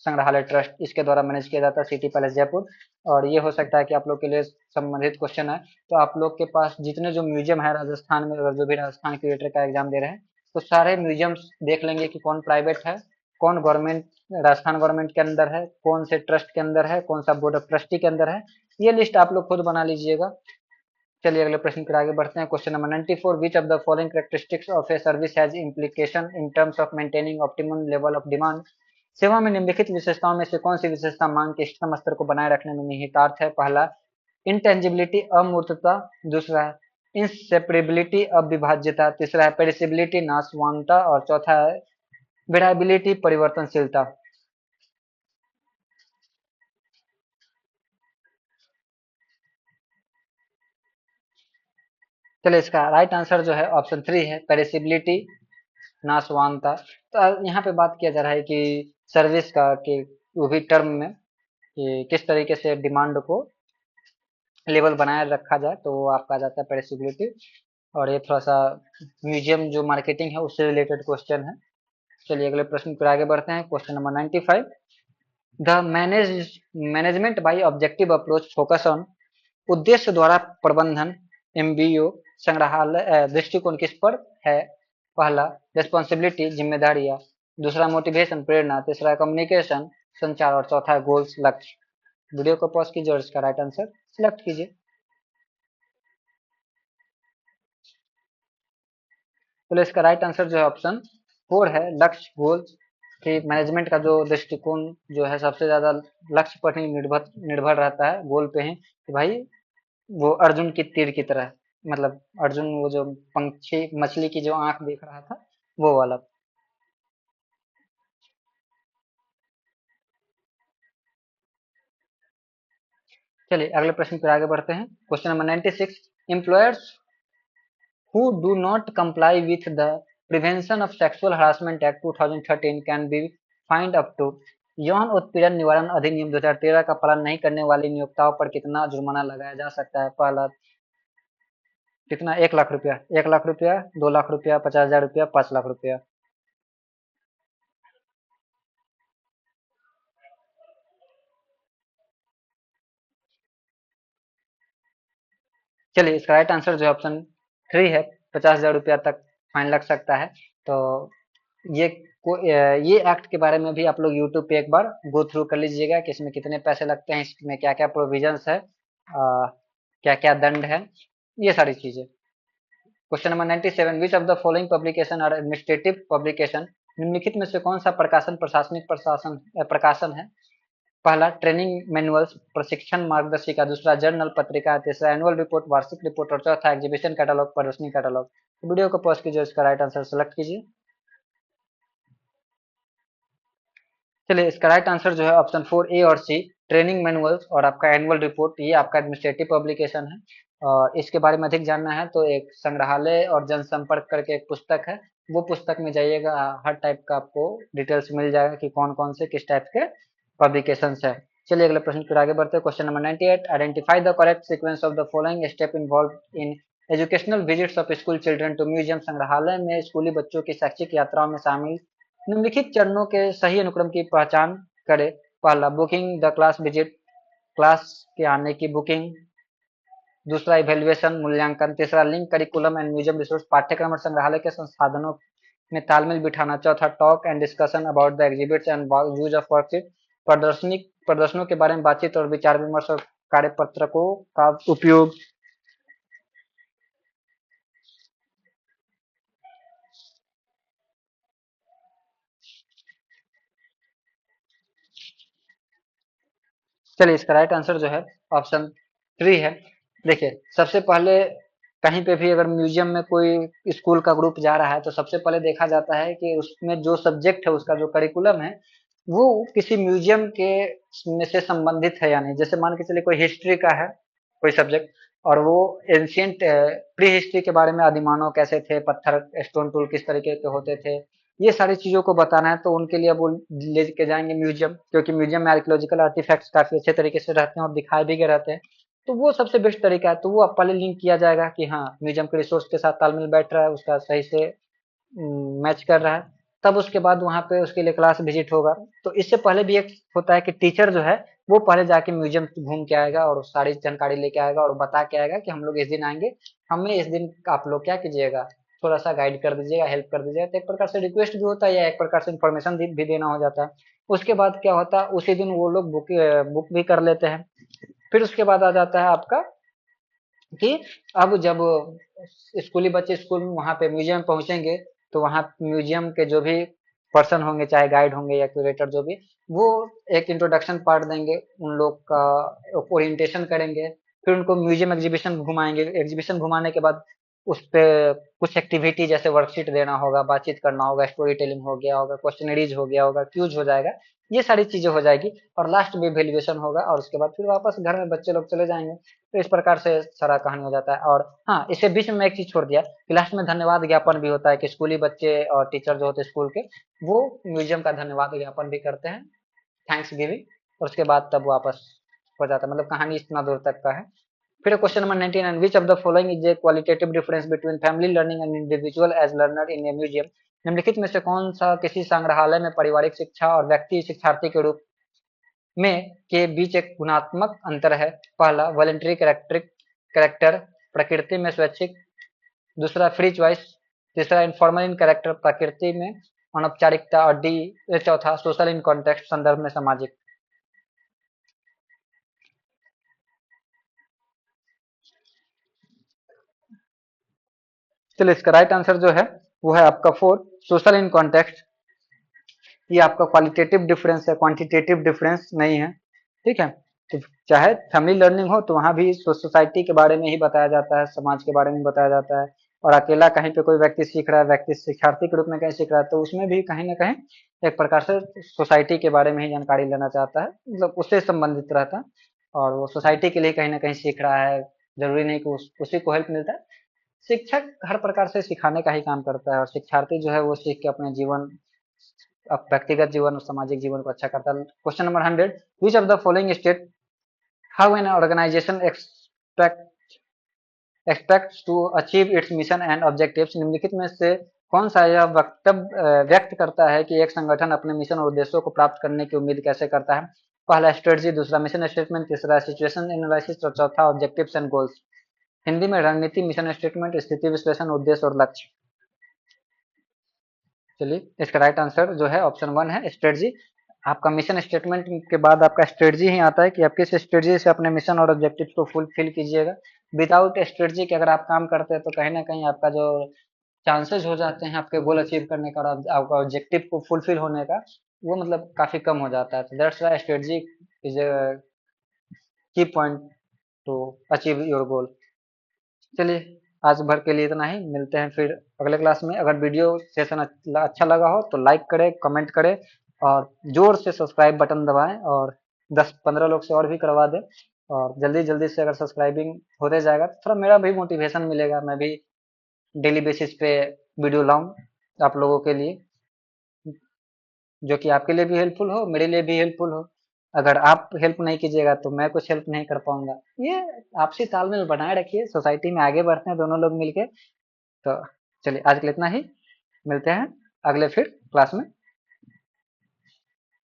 संग्रहालय ट्रस्ट, इसके द्वारा मैनेज किया जाता है सिटी पैलेस जयपुर। और ये हो सकता है कि आप लोग के लिए संबंधित क्वेश्चन है, तो आप लोग के पास जितने जो म्यूजियम है राजस्थान में, अगर जो भी राजस्थान क्रिएटर का एग्जाम दे रहे हैं तो सारे म्यूजियम्स देख लेंगे कि कौन प्राइवेट है कौन गवर्नमेंट, राजस्थान गवर्नमेंट के अंदर है, कौन से ट्रस्ट के अंदर है, कौन सा बोर्ड ऑफ ट्रस्टी के अंदर है, ये लिस्ट आप लोग खुद बना लीजिएगा। चलिए अगले प्रश्न पर आगे बढ़ते हैं। Question number 94, which of the following characteristics of a service has implication in terms of maintaining optimum level of demand. सेवा में निम्नलिखित विशेषताओं में से कौन सी विशेषता मांग के इष्टतम स्तर को बनाए रखने में निहितार्थ है? पहला इंटेंजिबिलिटी, अमूर्तता। दूसरा है इंसेपरेबिलिटी, अविभाज्यता। तीसरा है पेरिसिबिलिटी, नाशवानता। और चौथा है वेराइबिलिटी, परिवर्तनशीलता। चलिए इसका राइट आंसर जो है ऑप्शन 3 है, पेरिसिबिलिटी, नाशवानता। तो यहाँ पे बात किया जा रहा है कि सर्विस का, कि वो भी टर्म में कि किस तरीके से डिमांड को लेवल बनाए रखा जाए, तो वो आपका आ जाता है पेरिसिबिलिटी। और ये थोड़ा सा म्यूजियम जो मार्केटिंग है उससे रिलेटेड क्वेश्चन है। चलिए अगले प्रश्न पर आगे बढ़ते हैं। Question number 95, the management by objective approach focus on, उद्देश्य द्वारा प्रबंधन, एमबीओ, संग्रहालय दृष्टिकोण किस पर है? पहला रिस्पॉन्सिबिलिटी, जिम्मेदारियां। दूसरा मोटिवेशन, प्रेरणा। तीसरा कम्युनिकेशन, संचार। और चौथा है गोल्स, लक्ष्य। वीडियो को पॉज कीजिए और इसका राइट आंसर सिलेक्ट कीजिए। तो इसका राइट आंसर जो है ऑप्शन 4 है, लक्ष्य, गोल्स। कि मैनेजमेंट का जो दृष्टिकोण जो है सबसे ज्यादा लक्ष्य पर ही निर्भर रहता है, गोल पे ही, कि भाई वो अर्जुन की तीर की तरह, मतलब अर्जुन वो जो पंछी मछली की जो आंख देख रहा था, वो वाला। चलिए अगले प्रश्न पर आगे बढ़ते हैं। Question number 96, employers who do not comply with the Prevention of Sexual Harassment Act 2013 can be fined up to, यौन उत्पीड़न निवारण अधिनियम 2013 का पालन नहीं करने वाले नियोक्ताओं पर कितना जुर्माना लगाया जा सकता है? पहला कितना, 1 लाख रुपया, 1 लाख रुपया, 2 लाख रुपया, 50,000 रुपया, 5 लाख रुपया। चलिए इसका राइट आंसर जो है ऑप्शन 3 है, 50,000 रुपया तक फाइन लग सकता है। तो ये ये एक्ट के बारे में भी आप लोग यूट्यूब पे एक बार गो थ्रू कर लीजिएगा कि इसमें कितने पैसे लगते हैं, इसमें क्या क्या प्रोविजंस है, क्या क्या दंड है, ये सारी चीजें। Question number 97, which of the following publication are administrative publication, निम्नलिखित में से कौन सा प्रकाशन प्रशासनिक प्रकाशन है? पहला ट्रेनिंग मैनुअल्स, प्रशिक्षण मार्गदर्शिका। दूसरा जर्नल, पत्रिका। तीसरा एनुअल रिपोर्ट, वार्षिक रिपोर्ट। और चौथा एग्जीबिशन कैटलॉग, प्रदर्शनी कैटलॉग। वीडियो को पॉज कीजिए, इसका राइट आंसर सेलेक्ट कीजिए। चलिए इसका राइट आंसर जो है ऑप्शन 4 ए और सी, ट्रेनिंग मैनुअल्स और आपका एनुअल रिपोर्ट, ये आपका एडमिनिस्ट्रेटिव पब्लिकेशन है। और इसके बारे में अधिक जानना है तो एक संग्रहालय और जनसंपर्क करके एक पुस्तक है, वो पुस्तक में जाइएगा, हर टाइप का आपको डिटेल्स मिल जाएगा कि कौन कौन से किस टाइप के पब्लिकेशन है। चलिए अगले प्रश्न पर आगे बढ़ते हैं। Question number 98, identify the correct sequence of the following step involve in educational visits of school children to museum, संग्रहालय में स्कूली बच्चों की शैक्षिक यात्राओं में शामिल निम्नलिखित चरणों के सही अनुक्रम की पहचान करें। पहला booking the class visit, class के आने की बुकिंग। दूसरा इवेल्युएशन, मूल्यांकन। तीसरा link curriculum and museum resource, पाठ्यक्रम और संग्रहालय के संसाधनों में तालमेल बिठाना। चौथा talk and discussion about the exhibits and use of worksheet, प्रदर्शनों के बारे में बातचीत और विचार विमर्श और कार्यपत्रकों का उपयोग। चलिए इसका राइट आंसर जो है ऑप्शन 3 है। देखिए सबसे पहले कहीं पे भी अगर म्यूजियम में कोई स्कूल का ग्रुप जा रहा है तो सबसे पहले देखा जाता है कि उसमें जो सब्जेक्ट है, उसका जो करिकुलम है, वो किसी म्यूजियम के में से संबंधित है या नहीं। जैसे मान के चलिए कोई हिस्ट्री का है कोई सब्जेक्ट, और वो एंशियंट प्री हिस्ट्री के बारे में, आदिमानव कैसे थे, पत्थर स्टोन टूल किस तरीके के होते थे, ये सारी चीजों को बताना है, तो उनके लिए वो लेके जाएंगे म्यूजियम, क्योंकि म्यूजियम में आर्कियोलॉजिकल आर्टिफैक्ट्स काफी अच्छे तरीके से रहते हैं और दिखाए भी गए रहते हैं। तो वो सबसे बेस्ट तरीका है। तो वो पहले लिंक किया जाएगा कि हाँ म्यूजियम के रिसोर्स के साथ तालमेल बैठ रहा है, उसका सही से मैच कर रहा है, तब उसके बाद वहाँ पे उसके लिए क्लास विजिट होगा। तो इससे पहले भी एक होता है कि टीचर जो है वो पहले जाके म्यूजियम घूम के आएगा और सारी जानकारी लेके आएगा और बता के आएगा कि हम लोग इस दिन आएंगे, हमें इस दिन आप लोग क्या कीजिएगा, थोड़ा सा गाइड कर दीजिएगा, हेल्प कर दीजिएगा। तो एक प्रकार से रिक्वेस्ट भी होता है या एक प्रकार से इन्फॉर्मेशन भी देना हो जाता है। उसके बाद क्या होता है, उसी दिन वो लोग बुक भी कर लेते हैं। फिर उसके बाद आ जाता है आपका कि अब जब स्कूली बच्चे स्कूल में वहाँ पे म्यूजियम पहुंचेंगे, तो वहाँ म्यूजियम के जो भी पर्सन होंगे, चाहे गाइड होंगे या क्यूरेटर जो भी, वो एक इंट्रोडक्शन पार्ट देंगे, उन लोग का ओरिएंटेशन करेंगे। फिर उनको म्यूजियम एग्जीबिशन घुमाएंगे। एग्जीबिशन घुमाने के बाद उस पे कुछ एक्टिविटी जैसे वर्कशीट देना होगा, बातचीत करना होगा, स्टोरी टेलिंग हो गया होगा, क्वेश्चनरीज हो गया होगा, क्यूज हो जाएगा, ये सारी चीजें हो जाएगी। और लास्ट में वैल्यूएशन होगा और उसके बाद फिर वापस घर में बच्चे लोग चले जाएंगे। तो इस प्रकार से सारा कहानी हो जाता है। और हाँ, इसके बीच में मैं एक चीज छोड़ दिया कि लास्ट में धन्यवाद ज्ञापन भी होता है कि स्कूली बच्चे और टीचर जो होते हैं स्कूल के, वो म्यूजियम का धन्यवाद ज्ञापन भी करते हैं, थैंक्स गिविंग। और उसके बाद तब वापस हो जाता है। मतलब कहानी इतना दूर तक का है। फिर question number 99, which of the following is a qualitative difference between family learning and individual as learner in a museum. निम्नलिखित में से कौन सा किसी संग्रहालय में पारिवारिक शिक्षा और व्यक्ति शिक्षार्थी के रूप में के बीच एक गुणात्मक अंतर है? पहला, वॉलेंटरी कैरेक्टर, प्रकृति में स्वैच्छिक। दूसरा, फ्री चॉइस। तीसरा, इनफॉर्मल इन कैरेक्टर, प्रकृति में अनौपचारिकता। और डी चौथा, सोशल इन कॉन्टेक्स्ट, संदर्भ में सामाजिक। चलिए, इसका राइट आंसर जो है वो है आपका फोर, सोशल इन कॉन्टेक्स्ट। ये आपका क्वालिटेटिव डिफरेंस है, क्वांटिटेटिव डिफरेंस नहीं है। ठीक है। तो चाहे फैमिली लर्निंग हो तो वहां भी सोसाइटी के बारे में ही बताया जाता है, समाज के बारे में बताया जाता है। और अकेला कहीं पे कोई व्यक्ति सीख रहा है, व्यक्ति शिक्षार्थी के रूप में कहीं सीख रहा है, तो उसमें भी कहीं ना कहीं एक प्रकार से सोसाइटी के बारे में ही जानकारी लेना चाहता है, मतलब उससे संबंधित रहता है। और वो सोसाइटी के लिए कहीं ना कहीं सीख रहा है, जरूरी नहीं कि उसी को हेल्प मिलता है। शिक्षक हर प्रकार से सिखाने का ही काम करता है, और शिक्षार्थी जो है वो सीख के अपने जीवन, व्यक्तिगत जीवन और सामाजिक जीवन को अच्छा करता है। Question number 100, which of the following state how an organisation expects to achieve its mission and objectives. निम्नलिखित में से कौन सा यह वक्तव्य व्यक्त करता है कि एक संगठन अपने मिशन और उद्देश्यों को प्राप्त करने की उम्मीद कैसे करता है? पहला, स्ट्रेटजी। दूसरा, मिशन स्टेटमेंट। तीसरा, सिचुएशन एनालिसिस। और चौथा, ऑब्जेक्टिव्स एंड गोल्स। हिंदी में रणनीति, मिशन स्टेटमेंट, स्थिति विश्लेषण, उद्देश्य और लक्ष्य। चलिए, इसका राइट आंसर जो है ऑप्शन वन है, स्ट्रेटजी। आपका मिशन स्टेटमेंट के बाद आपका स्ट्रेटजी ही आता है कि आप किस स्ट्रेटजी से अपने मिशन और ऑब्जेक्टिव को फुलफिल कीजिएगा। विदाउट स्ट्रेटजी के अगर आप काम करते हैं तो कहीं ना कहीं आपका जो चांसेस हो जाते हैं आपके गोल अचीव करने का और आपका ऑब्जेक्टिव को फुलफिल होने का, वो मतलब काफी कम हो जाता है। तो that's why strategy is a key point to achieve your goal. चलिए, आज भर के लिए इतना ही। मिलते हैं फिर अगले क्लास में। अगर वीडियो सेशन अच्छा लगा हो तो लाइक करें, कमेंट करें और जोर से सब्सक्राइब बटन दबाएं, और 10-15 लोग से और भी करवा दें। और जल्दी जल्दी से अगर सब्सक्राइबिंग होते जाएगा तो थोड़ा मेरा भी मोटिवेशन मिलेगा, मैं भी डेली बेसिस पे वीडियो लाऊं आप लोगों के लिए, जो कि आपके लिए भी हेल्पफुल हो, मेरे लिए भी हेल्पफुल हो। अगर आप हेल्प नहीं कीजिएगा तो मैं कुछ हेल्प नहीं कर पाऊंगा। ये आपसी तालमेल बनाए रखिए, सोसाइटी में आगे बढ़ते हैं दोनों लोग मिलके। तो चलिए, आज के लिए इतना ही। मिलते हैं अगले फिर क्लास में।